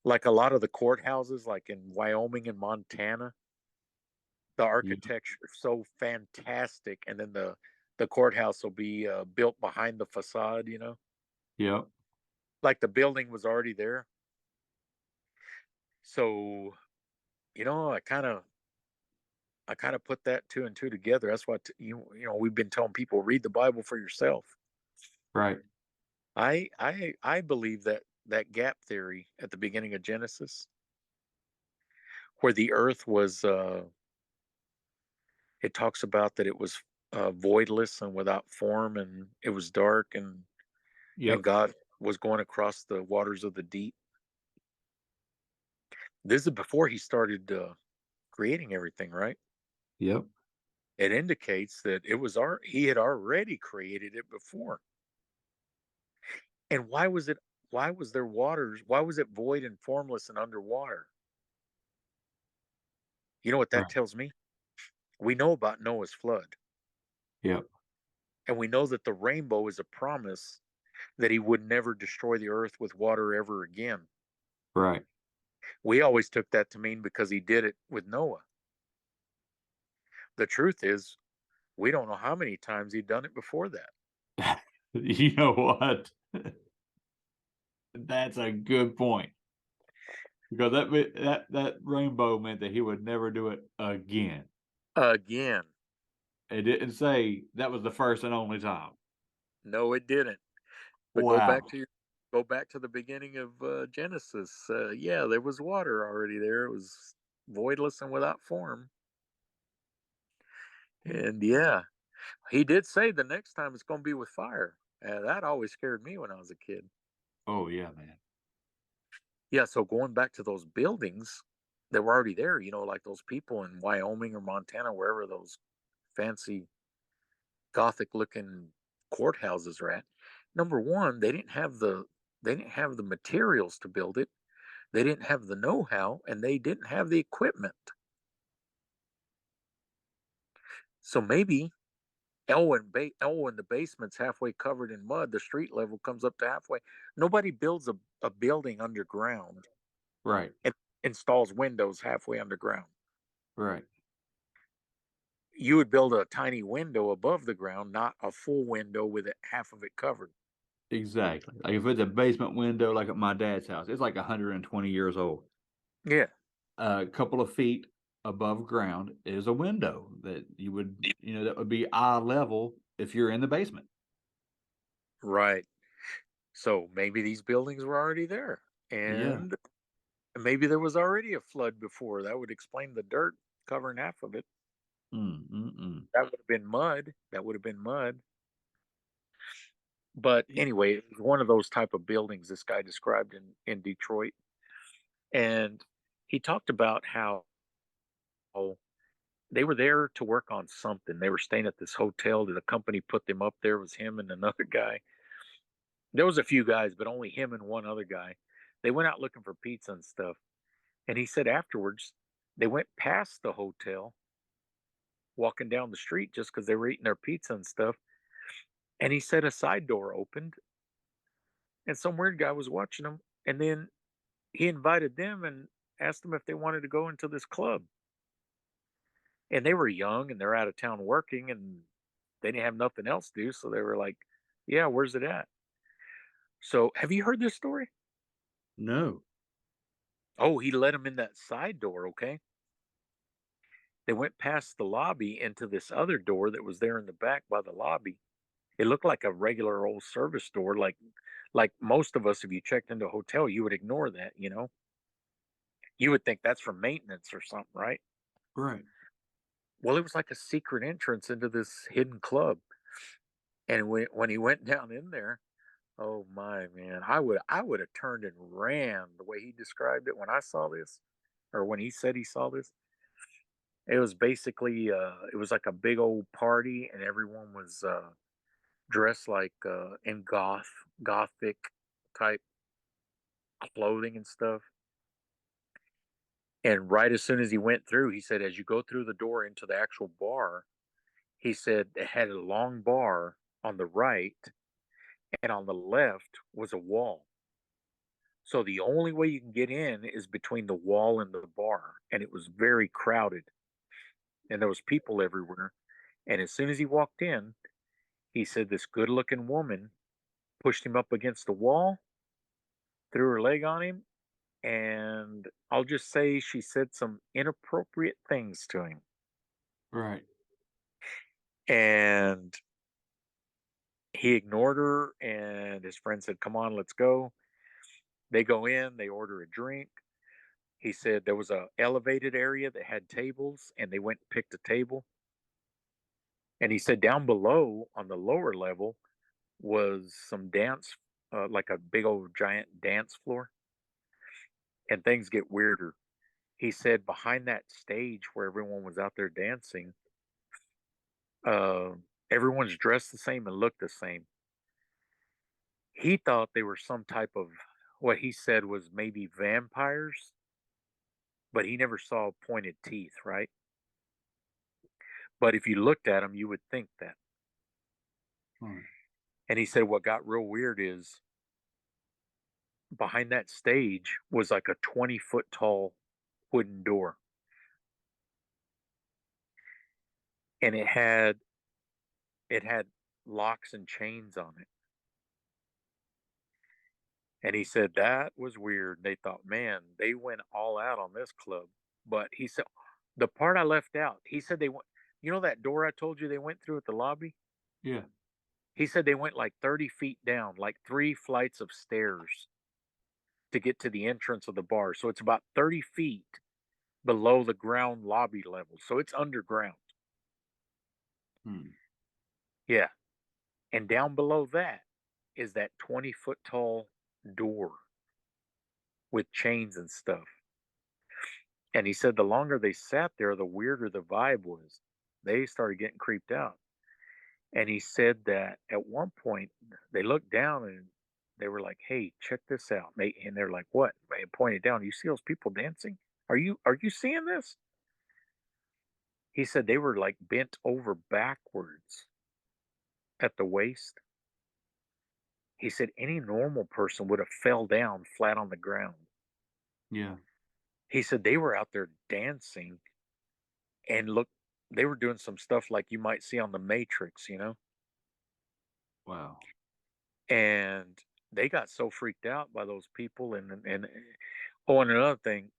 Like a lot of the courthouses, like in Wyoming and Montana, the Yep. architecture is so fantastic, and then the courthouse will be built behind the facade. Yep. Like the building was already there. So I kind of put that two and two together. That's what we've been telling people, read the Bible for yourself. Right. I believe that gap theory at the beginning of Genesis, where the earth was, it talks about that it was voidless and without form, and it was dark, and Yep. God was going across the waters of the deep. This is before he started creating everything, right? Yep. It indicates that he had already created it before. And why was there waters? Why was it void and formless and underwater? You know what that Right. tells me? We know about Noah's flood, Yep. and we know that the rainbow is a promise that he would never destroy the earth with water ever again. Right. We always took that to mean because he did it with Noah. The truth is, we don't know how many times he'd done it before that. You know what? That's a good point. Because that rainbow meant that he would never do it again. Again, It didn't say that was the first and only time. no, it didn't. But Wow. go back to the beginning of Genesis. Yeah, there was water already there. It was voidless and without form. And yeah, he did say the next time it's going to be with fire. That always scared me when I was a kid. Oh yeah, man. Yeah, so going back to those buildings that were already there, like those people in Wyoming or Montana, wherever those fancy gothic looking courthouses are at. Number one, they didn't have the materials to build it. They didn't have the know-how, and they didn't have the equipment. So maybe and the basement's halfway covered in mud. The street level comes up to halfway. Nobody builds a building underground Right, and installs windows halfway underground. right. You would build a tiny window above the ground, not a full window with it half of it covered. Exactly. Like, if it's a basement window, like at my dad's house, it's like 120 years old. Yeah, A couple of feet above ground is a window that that would be eye level if you're in the basement. right. So maybe these buildings were already there, Yeah. and maybe there was already a flood before. That would explain the dirt covering half of it. Mm. That would have been mud. That would have been mud. But Y anyway, it was one of those type of buildings this guy described in Detroit, and he talked about how they were there to work on something. They were staying at this hotel that a company put them up there. It was him and another guy. There was a few guys, but only him and one other guy. They went out looking for pizza and stuff. And he said afterwards they went past the hotel, walking down the street just because they were eating their pizza and stuff. And he said a side door opened, and some weird guy was watching them. And then he invited them and asked them if they wanted to go into this club. And they were young and they're out of town working and they didn't have nothing else to do. So they were like, yeah, where's it at? So have you heard this story? No. Oh, he let them in that side door. Okay. They went past the lobby into this other door that was there in the back by the lobby. It looked like a regular old service door, like most of us, if you checked into a hotel, you would ignore that, you know. You would think that's for maintenance or something, right? Right. Well, it was like a secret entrance into this hidden club. And when he went down in there, oh my man, I would have turned and ran the way he described it when I saw this, or when he said he saw this. It was basically it was like a big old party and everyone was dressed like in gothic type clothing and stuff. And right as soon as he went through, he said, as you go through the door into the actual bar, he said it had a long bar on the right, and on the left was a wall. So the only way you can get in is between the wall and the bar. And it was very crowded and there was people everywhere. And as soon as he walked in, he said this good looking woman pushed him up against the wall, threw her leg on him, and I'll just say she said some inappropriate things to him. Right. And he ignored her, and his friend said, come on, let's go. They go in, they order a drink. He said there was a elevated area that had tables, and they went and picked a table. And he said down below on the lower level was some dance, like a big old giant dance floor, and things get weirder. He said behind that stage where everyone was out there dancing, uh, everyone's dressed the same and looked the same. He thought they were some type of what he said was maybe vampires, but he never saw pointed teeth, right? But if you looked at them, you would think that. Right. And he said what got real weird is behind that stage was like a 20-foot tall wooden door, and it had locks and chains on it. And he said that was weird. They thought, man, they went all out on this club. But he said the part I left out, he said they went, you know, that door I told you they went through at the lobby? Yeah. He said they went like 30 feet down, like 3 flights of stairs to get to the entrance of the bar. So it's about 30 feet below the ground lobby level. So it's underground. Hmm. Yeah. And down below that is that 20-foot tall door with chains and stuff. And he said the longer they sat there, the weirder the vibe was. They started getting creeped out. And he said that at one point they looked down and they were like, "Hey, check this out." And they're like, "What?" They pointed down. You see those people dancing? Are you seeing this? He said they were like bent over backwards. at the waist. He said any normal person would have fell down flat on the ground. Yeah. He said they were out there dancing and look, they were doing some stuff like you might see on the Matrix, you know? Wow. And they got so freaked out by those people and oh, and another thing,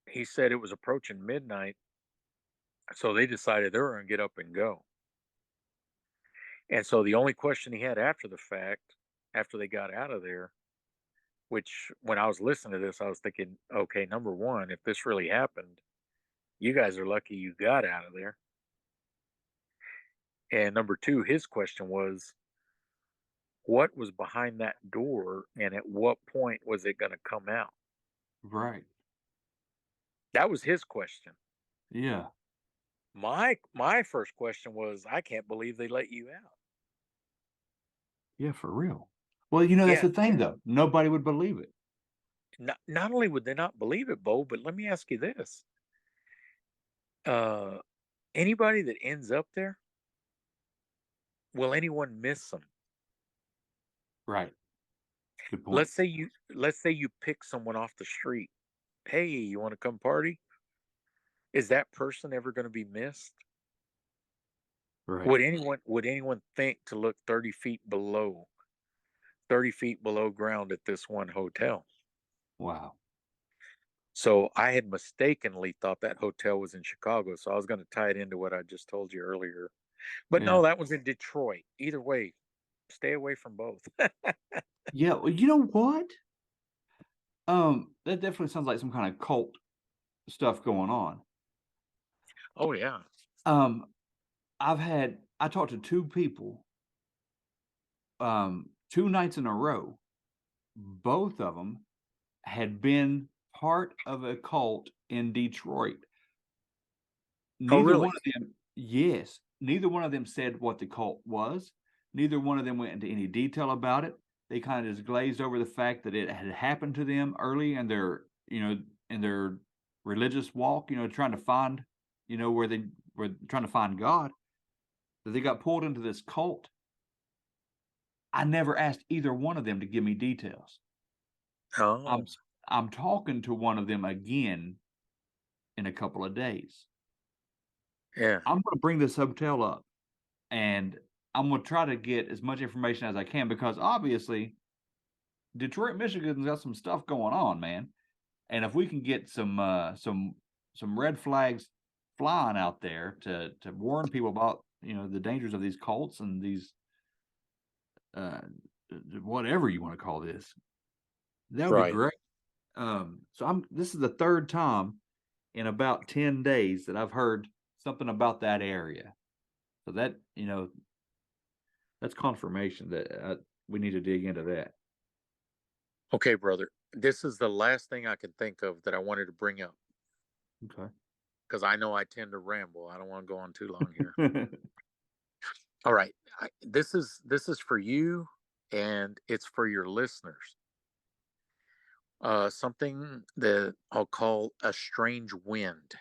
he said it was approaching midnight, so they decided they were going to get up and go. And so the only question he had after the fact, after they got out of there, which when I was listening to this, I was thinking, okay, number one, if this really happened, you guys are lucky you got out of there. And number two, his question was, what was behind that door and at what point was it going to come out? Right. That was his question. Yeah. My first question was, I can't believe they let you out. Yeah, for real. Well, that's Yeah, the thing though. Nobody would believe it. not only would they not believe it, Bo, but let me ask you this. Uh Anybody that ends up there, will anyone miss them? Right. Good point. Let's say you pick someone off the street. Hey, you want to come party? Is that person ever going to be missed? Right. Would anyone think to look 30 feet below ground at this one hotel? Wow. So I had mistakenly thought that hotel was in Chicago. So I was going to tie it into what I just told you earlier. But no, Yeah. that was in Detroit. Either way, stay away from both. Yeah. Well, you know what? That definitely sounds like some kind of cult stuff going on. Oh yeah. Um, I talked to two people, 2 nights in a row. Both of them had been part of a cult in Detroit. Oh Neither one really? of them, yes, neither one of them said what the cult was. Neither one of them went into any detail about it. They kind of just glazed over the fact that it had happened to them early in their religious walk, trying to find, where they were trying to find God, that they got pulled into this cult. I never asked either one of them to give me details. I'm Oh I'm talking to one of them again in a couple of days. yeah. I'm going to bring this hotel up and I'm going to try to get as much information as I can because obviously Detroit, Michigan's got some stuff going on, man. And if we can get some red flags flying out there to warn people about the dangers of these cults and these uh, whatever you want to call this, that would be Right. great. So I'm this is the third time in about 10 days that I've heard something about that area. So that's confirmation that we need to dig into that. Okay, brother. This is the last thing I can think of that I wanted to bring up Okay. because I know I tend to ramble. I don't want to go on too long here. All right. This is for you and it's for your listeners. Something that I'll call a strange wind.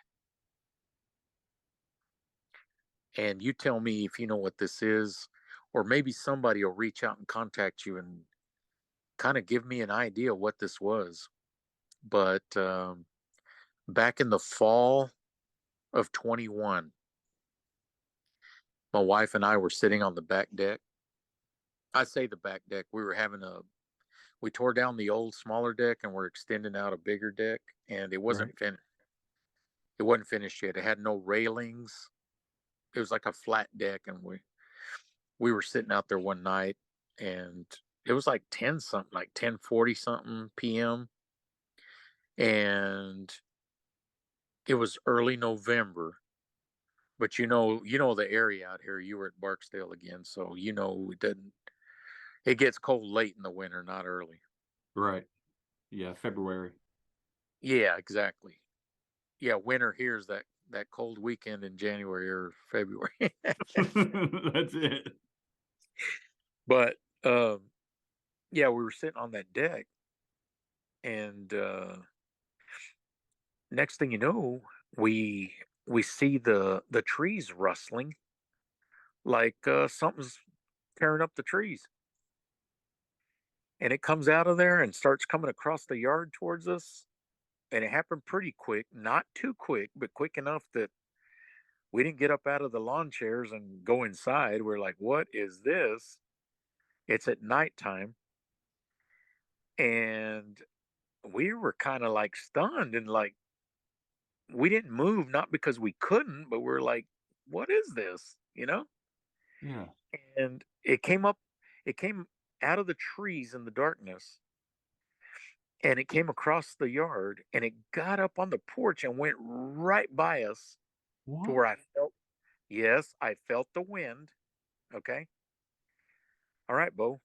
And you tell me if you know what this is, or maybe somebody will reach out and contact you and kind of give me an idea what this was. But back in the fall of 21, my wife and I were sitting on the back deck. I say the back deck. We tore down the old smaller deck and we're extending out a bigger deck, and it Right. wasn't finished. It wasn't finished yet. It had no railings. It was like a flat deck, and we were sitting out there one night, and it was like 10 something, like 10:40 something p.m. And it was early November, but you know the area out here. You were at Barksdale again, so it gets cold late in the winter, not early. Right. Yeah. February. Yeah, exactly. Yeah, winter here's that cold weekend in January or February. That's it. But yeah, we were sitting on that deck, and next thing you know, we see the trees rustling like something's. tearing up the trees. And it comes out of there and starts coming across the yard towards us. And it happened pretty quick, not too quick, but quick enough that we didn't get up out of the lawn chairs and go inside. We're like, what is this? It's at nighttime. And we were kind of like stunned and like, we didn't move, not because we couldn't, but we're like, what is this? You know? Yeah. And it came out of the trees in the darkness and it came across the yard and it got up on the porch and went right by us to What? where I felt, yes, I felt the wind. Okay. All right, Bo.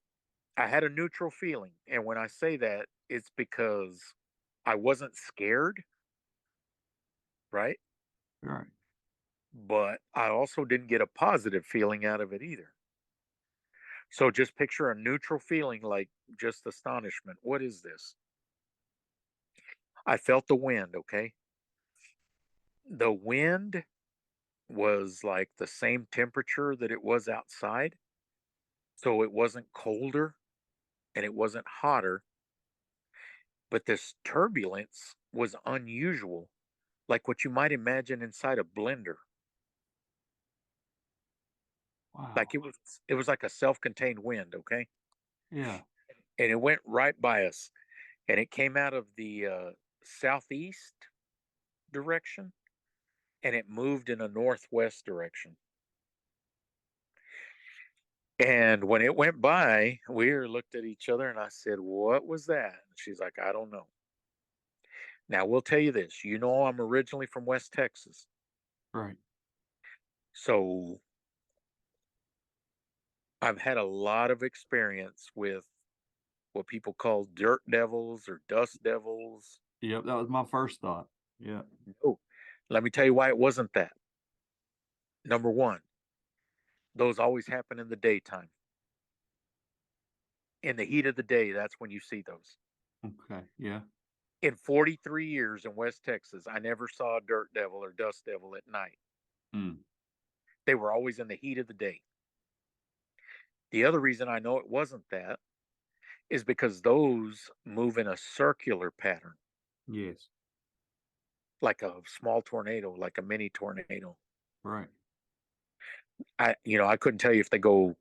I had a neutral feeling. And when I say that, it's because I wasn't scared, right? Right. But I also didn't get a positive feeling out of it either. So just picture a neutral feeling like just astonishment. What is this? I felt the wind, okay? The wind was like the same temperature that it was outside. So it wasn't colder and it wasn't hotter, but this turbulence was unusual, like what you might imagine inside a blender. Like Wow. it was like a self-contained wind, okay? Yeah. And it went right by us and it came out of the southeast direction and it moved in a northwest direction. And when it went by, we looked at each other and I said, "What was that?" And she's like, "I don't know." Now, we'll tell you this, I'm originally from West Texas. Right. So I've had a lot of experience with what people call dirt devils or dust devils. Yep, that was my first thought. Yeah. No, let me tell you why it wasn't that. Number one, those always happen in the daytime. In the heat of the day, that's when you see those. Okay. Yeah. In 43 years in West Texas, I never saw a dirt devil or dust devil at night. Mm. They were always in the heat of the day. The other reason I know it wasn't that is because those move in a circular pattern, Yes. like a small tornado, like a mini tornado. Right. I couldn't tell you if they go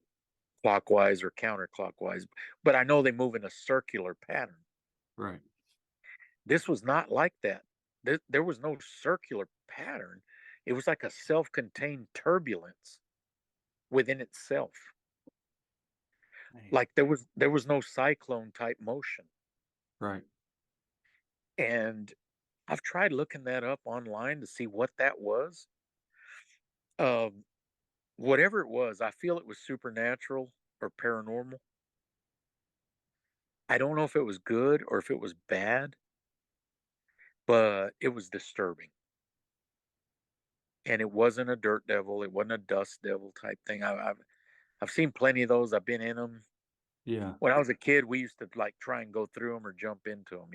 clockwise or counterclockwise, but I know they move in a circular pattern. Right. This was not like that. There was no circular pattern. It was like a self-contained turbulence within itself. Man. Like there was no cyclone type motion. Right. And I've tried looking that up online to see what that was. Um, Whatever it was, I feel it was supernatural or paranormal. I don't know if it was good or if it was bad, but it was disturbing. And it wasn't a dirt devil. It wasn't a dust devil type thing. I've seen plenty of those. I've been in them. Yeah. When I was a kid, we used to like try and go through them or jump into them.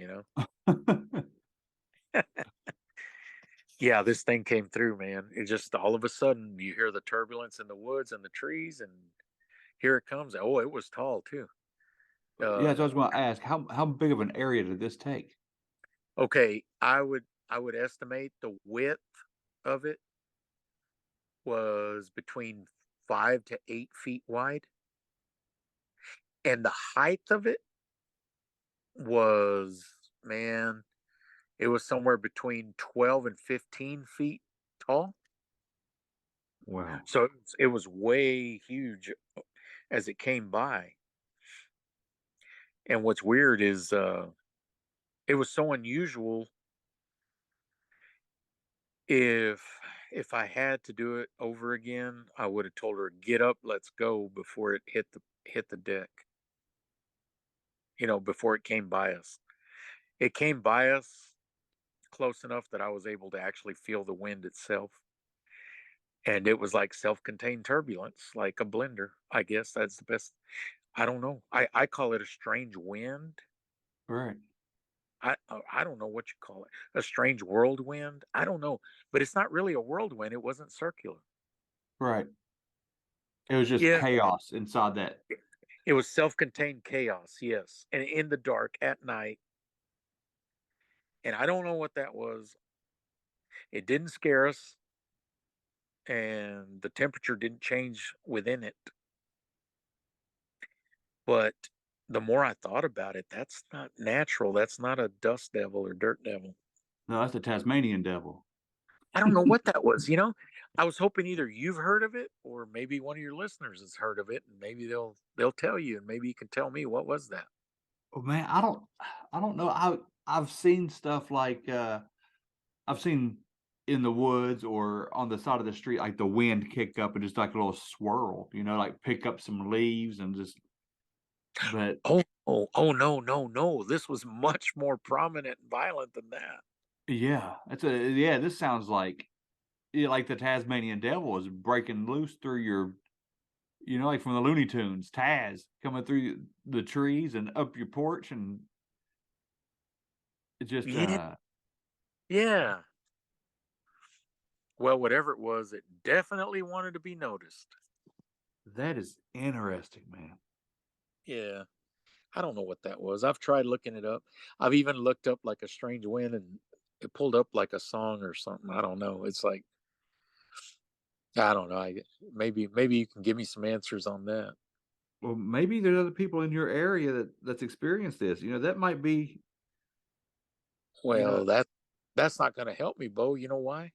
Yeah, this thing came through, man. It just all of a sudden you hear the turbulence in the woods and the trees, and here it comes. Oh, it was tall too. Yeah, so I Uh, was gonna ask, how big of an area did this take? okay, I would estimate the width of it was between 5 to 8 feet wide, and the height of it was, man, it was somewhere between 12 and 15 feet tall. Wow. So it was way huge as it came by. And what's weird is it was so unusual. If I had to do it over again, I would have told her, "Get up, let's go," before it hit the deck. Before it came by us. It came by us close enough that I was able to actually feel the wind itself. And it was like self-contained turbulence, like a blender. I guess that's the best. I don't know. I call it a strange wind. Right. I don't know what you call it. A strange whirlwind. I don't know, but it's not really a whirlwind. It wasn't circular. Right. It was just Yeah, chaos inside that. it was self-contained chaos, yes, and in the dark at night, and I don't know what that was. It didn't scare us, and the temperature didn't change within it, but the more I thought about it, that's not natural, that's not a dust devil or dirt devil. No, that's the Tasmanian devil. I don't know what that was, you know? I was hoping either you've heard of it or maybe one of your listeners has heard of it, and maybe they'll tell you, and maybe you can tell me what was that? Oh man, I don't know. I've seen stuff like I've seen in the woods or on the side of the street, like the wind kick up and just like a little swirl, like pick up some leaves and just, but Oh, no, no, no. This was much more prominent and violent than that. yeah, this sounds like, yeah, like the Tasmanian devil is breaking loose through your, like from the Looney Tunes, Taz coming through the trees and up your porch and it just, Yeah, yeah. Well, whatever it was, it definitely wanted to be noticed. that is interesting, man. Yeah. I don't know what that was. I've tried looking it up. I've even looked up like a strange wind and it pulled up like a song or something. I don't know. It's like I don't know. Maybe you can give me some answers on that. Well, maybe there's other people in your area that's experienced this. That might be, you know, Well, that's not going to help me, Bo. You know why?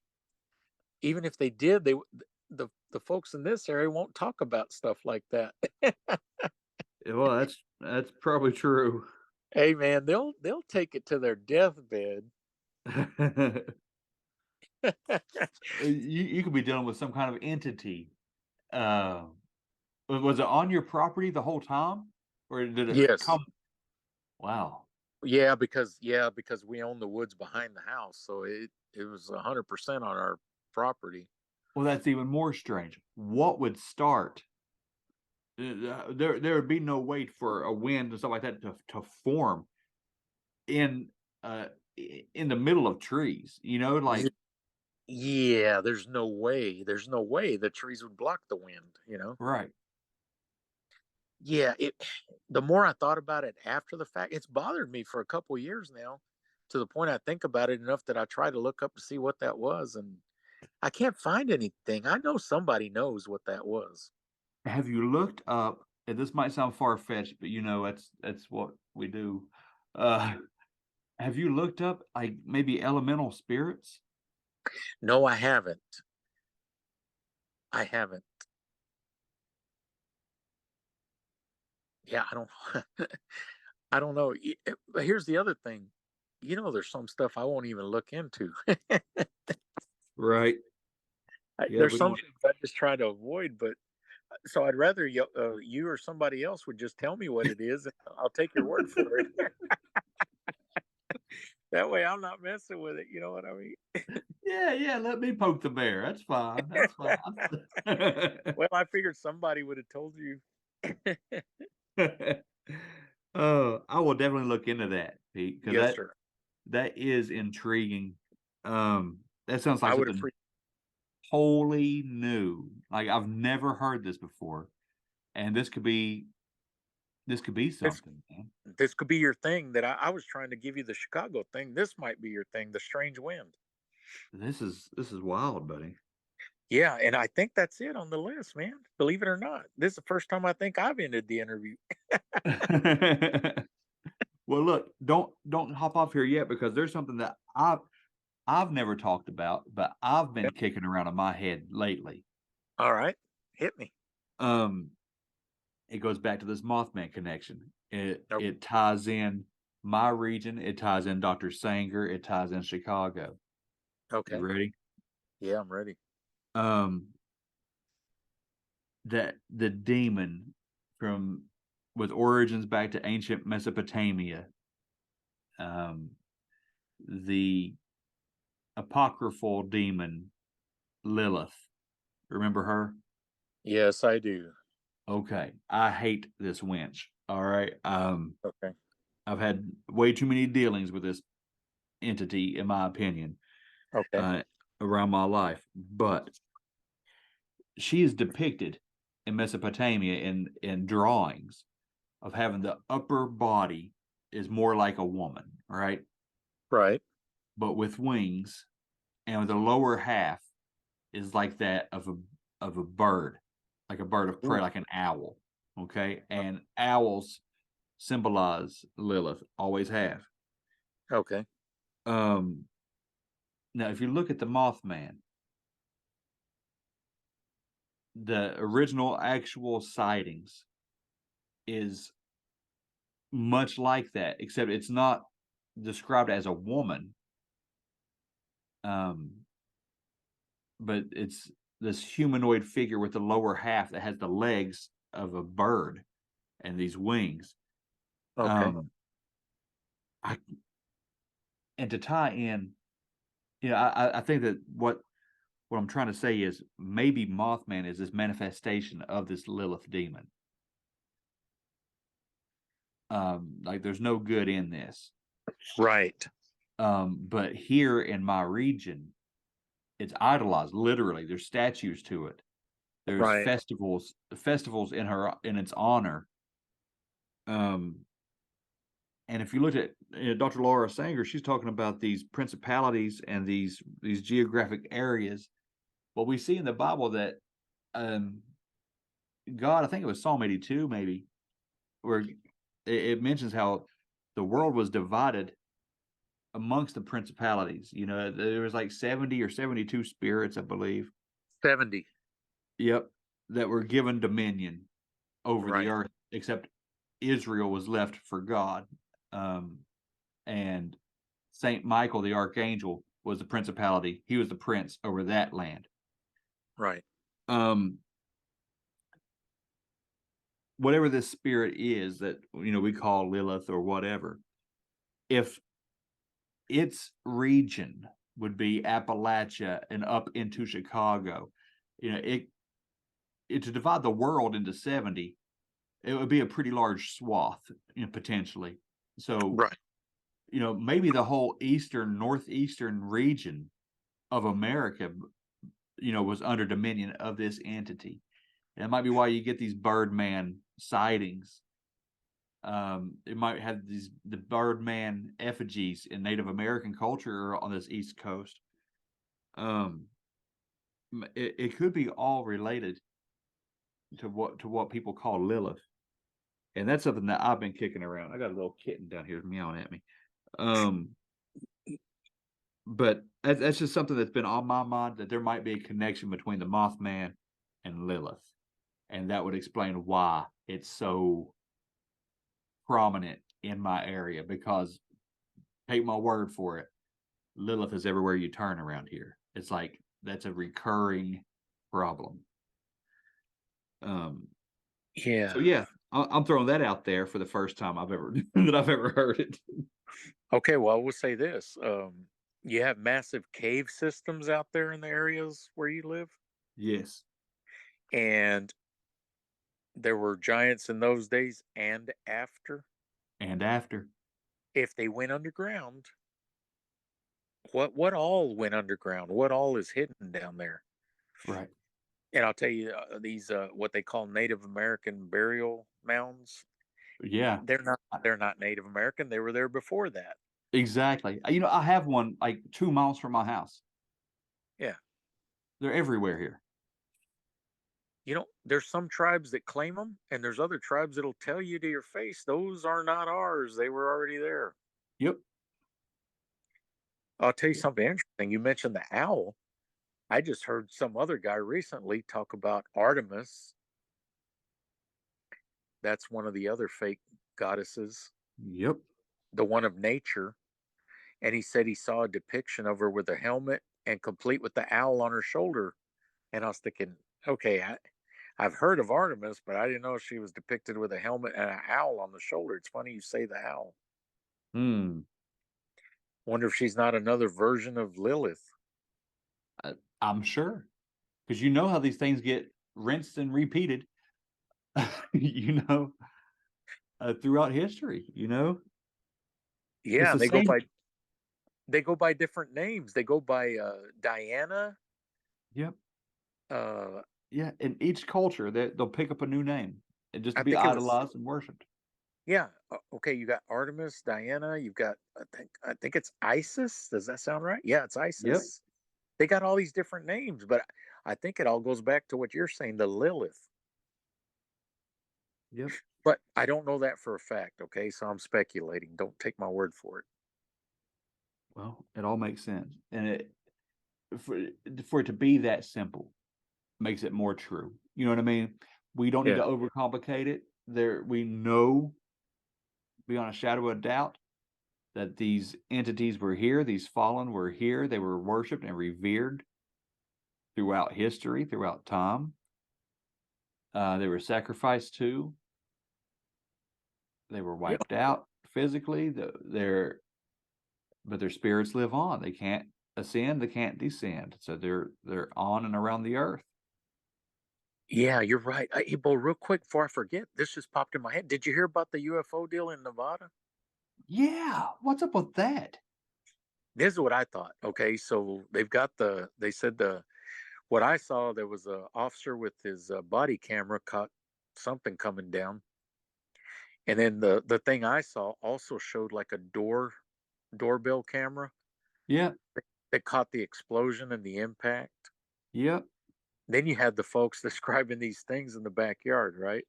Even if they did, the folks in this area won't talk about stuff like that. well, that's probably true. Hey, man, they'll take it to their deathbed. You could be dealing with some kind of entity. Uh, was it on your property the whole time, or did it Yes. come? Wow. Yeah, because we own the woods behind the house, so it was 100% on our property. Well, that's even more strange. What would start? There would be no wait for a wind and stuff like that to form in uh in the middle of trees. Ye- Like Yeah, there's no way. There's no way the trees would block the wind. right. Yeah, the more I thought about it after the fact, it's bothered me for a couple years now, to the point I think about it enough that I try to look up to see what that was, and I can't find anything. I know somebody knows what that was. Have you looked up? And this might sound far fetched, but that's what we do. Uh, have you looked up like maybe elemental spirits? No, I haven't. I haven't. Yeah, I don't. I don't know. But here's the other thing. There's some stuff I won't even look into. Right. Yeah, There's we don't some want. things I just try to avoid, but so I'd rather you or somebody else would just tell me what it is, and I'll take your word for it. That way, I'm not messing with it. You know what I mean? Yeah, yeah. Let me poke the bear. That's fine. That's fine. Well, I figured somebody would have told you. I will definitely look into that, Pete, because Yes, that sir. that is intriguing. That sounds like I would something appreciate. wholly new. Like I've never heard this before, and this could be This something, man. this could be your thing. That I was trying to give you the Chicago thing. This might be your thing. The strange wind. This is wild, buddy. Yeah, and I think that's it on the list, man. Believe it or not, this is the first time I think I've ended the interview. Well, look, don't hop off here yet because there's something that I've never talked about, but I've been Yep. kicking around in my head lately. All right, hit me. Um, it goes back to this Mothman connection. It Oh, it ties in my region, it ties in Dr. Sanger, it ties in Chicago. You okay. ready? Yeah, I'm ready. Um, that the demon from with origins back to ancient Mesopotamia, um, the apocryphal demon Lilith. Remember her? Yes, I do. Okay. I hate this wench. All right. Okay. I've had way too many dealings with this entity, in my opinion, Okay. uh, around my life. But she is depicted. in Mesopotamia in drawings of having the upper body is more like a woman, right? Right. But with wings, and the lower half is like that of a bird, like a bird of prey, Ooh, like an owl. Okay, and owls symbolize Lilith, always have. okay. Um, Now, if you look at the Mothman, the original actual sightings is much like that, except it's not described as a woman, um, but it's this humanoid figure with the lower half that has the legs of a bird and these wings. Okay. Um, I, and to tie in, I think that what I'm trying to say is maybe Mothman is this manifestation of this Lilith demon. Like there's no good in this. Right. But here in my region, it's idolized. Literally, there's statues to it. There's Right. festivals in its honor. Um, and if you look at Dr. Laura Sanger, she's talking about these principalities and these geographic areas. Well, we see in the Bible that um, God, I think it was Psalm 82, maybe, where it mentions how the world was divided amongst the principalities. There was like 70 or 72 spirits, I believe. 70. Yep, that were given dominion over the Right. earth, except Israel was left for God. Um, and Saint Michael, the archangel, was the principality. He was the prince over that land. Right. Um, Whatever this spirit is that we call Lilith or whatever, if its region would be Appalachia and up into Chicago, to divide the world into 70, it would be a pretty large swath, potentially. So, Right. maybe the whole northeastern region of America, was under dominion of this entity. And that might be why you get these Birdman sightings. It might have the Birdman effigies in Native American culture on this East Coast. Um, it could be all related to what people call Lilith, and that's something that I've been kicking around. I got a little kitten down here meowing at me. Um, but that's just something that's been on my mind, that there might be a connection between the Mothman and Lilith, and that would explain why it's so prominent in my area. Because take my word for it, Lilith is everywhere you turn around here. It's like that's a recurring problem. Um, so Yeah. yeah, I'm throwing that out there for the first time I've ever that I've ever heard it. Okay. Well, we'll say this. You have massive cave systems out there in the areas where you live, Yes, and there were giants in those days and after. and after, If they went underground, what all went underground? What all is hidden down there? right? And I'll tell you, these what they call Native American burial mounds. Yeah, They're not. They're not Native American. They were there before that. exactly. I have one like 2 miles from my house. Yeah. They're everywhere here. There's some tribes that claim them, and there's other tribes that'll tell you to your face, those are not ours. They were already there. Yep. I'll tell you something interesting. You mentioned the owl. I just heard some other guy recently talk about Artemis. That's one of the other fake goddesses, Yep. the one of nature. And he said he saw a depiction of her with a helmet and complete with the owl on her shoulder. And I was thinking, okay, I've heard of Artemis, but I didn't know she was depicted with a helmet and an owl on the shoulder. It's funny you say the owl. Hmm. Wonder if she's not another version of Lilith. I'm sure, because you know how these things get rinsed and repeated. you know, throughout history. It's Yeah, the and same. they go by different names. They go by Diana. Yep. Uh, Yeah, in each culture, they'll pick up a new name, and just to I be think it was, idolized and worshipped. yeah. Okay, you got Artemis, Diana. You've got, I think it's Isis. Does that sound right? Yeah, it's Yep, Isis. They got all these different names, but I think it all goes back to what you're saying, the Lilith. yep. But I don't know that for a fact. Okay, so I'm speculating. Don't take my word for it. Well, it all makes sense, and for for it to be that simple makes it more true. You know what I mean? We don't need to Yeah, overcomplicate it. We know beyond a shadow of a doubt that these entities were here, these fallen were here, they were worshipped and revered throughout history, throughout time. They were sacrificed to, they were yeah, wiped out physically. But their spirits live on. They can't ascend, they can't descend. So they're on and around the earth. yeah. You're right. Hey, Bo, real quick before I forget, this just popped in my head. Did you hear about the UFO deal in Nevada? Yeah, what's up with that? This is what I thought. Okay, so they've got the. They said the. What I saw, there was a officer with his body camera caught something coming down, and then the thing I saw also showed like a doorbell camera Yep, that caught the explosion and the impact. yep, Then you had the folks describing these things in the backyard, right?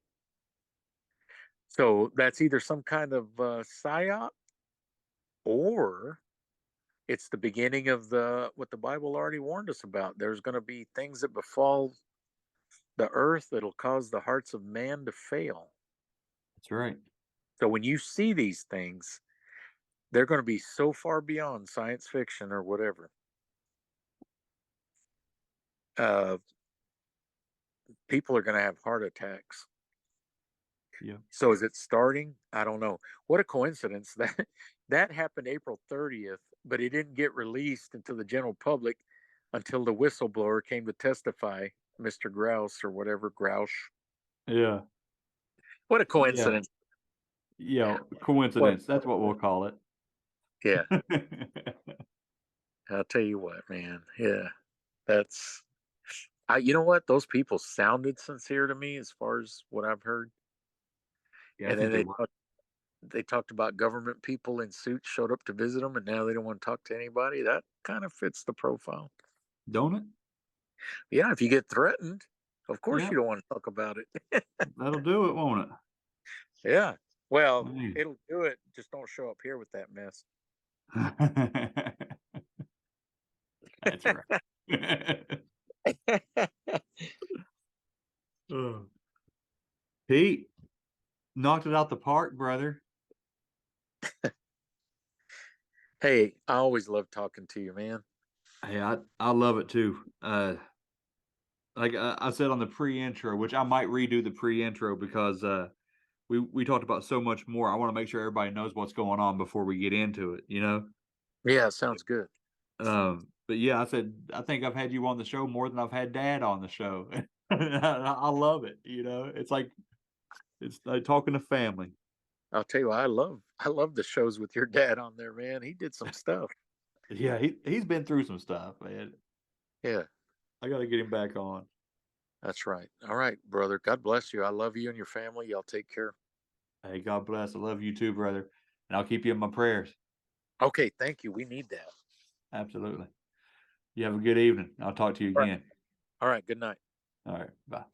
So that's either some kind of psyop, or it's the beginning of the what the Bible already warned us about. There's going to be things that befall the earth that'll cause the hearts of man to fail. that's right. So when you see these things, they're going to be so far beyond science fiction or whatever. Uh, People are going to have heart attacks. Yep. So is it starting? I don't know. What a coincidence that that happened April 30th, but it didn't get released into the general public until the whistleblower came to testify, Mr. Grouse or whatever, Grouch. Yeah, What a yeah, coincidence. yeah, What? coincidence, that's what we'll call it. Yeah, I'll tell you what, man. Yeah, that's you know what? Those people sounded sincere to me as far as what I've heard. Yeah, I And think then they were, they talked about government people in suits showed up to visit them, and now they don't want to talk to anybody. That kind of fits the profile. don't it? Yeah, if you get threatened, of course you Yep, don't want to talk about it. that'll do it, won't Yeah. Well, it? it'll do it. Just don't show up here with that mess. Man. That's right. Oh. Pete, knocked it out the park, brother. Hey, I always love talking to you, man. Hey, I love it too. Like I said on the pre-intro, which I might redo the pre-intro because we talked about so much more. I want to make sure everybody knows what's going on before we get into it. You know. Yeah, sounds good. But yeah, I said I think I've had you on the show more than I've had Dad on the show. I love it. You know, it's like talking to family. I'll tell you what, I love the shows with your dad on there, man. He did some stuff. Yeah, he's been through some stuff, man. Yeah, I got to get him back on. that's right. All right, brother. God bless you. I love you and your family. Y'all take care. Hey, God bless. I love you too, brother, and I'll keep you in my prayers. Okay, thank you. We need that. Absolutely. You have a good evening. I'll talk to you All right. again. All right. Good night. All right. Bye.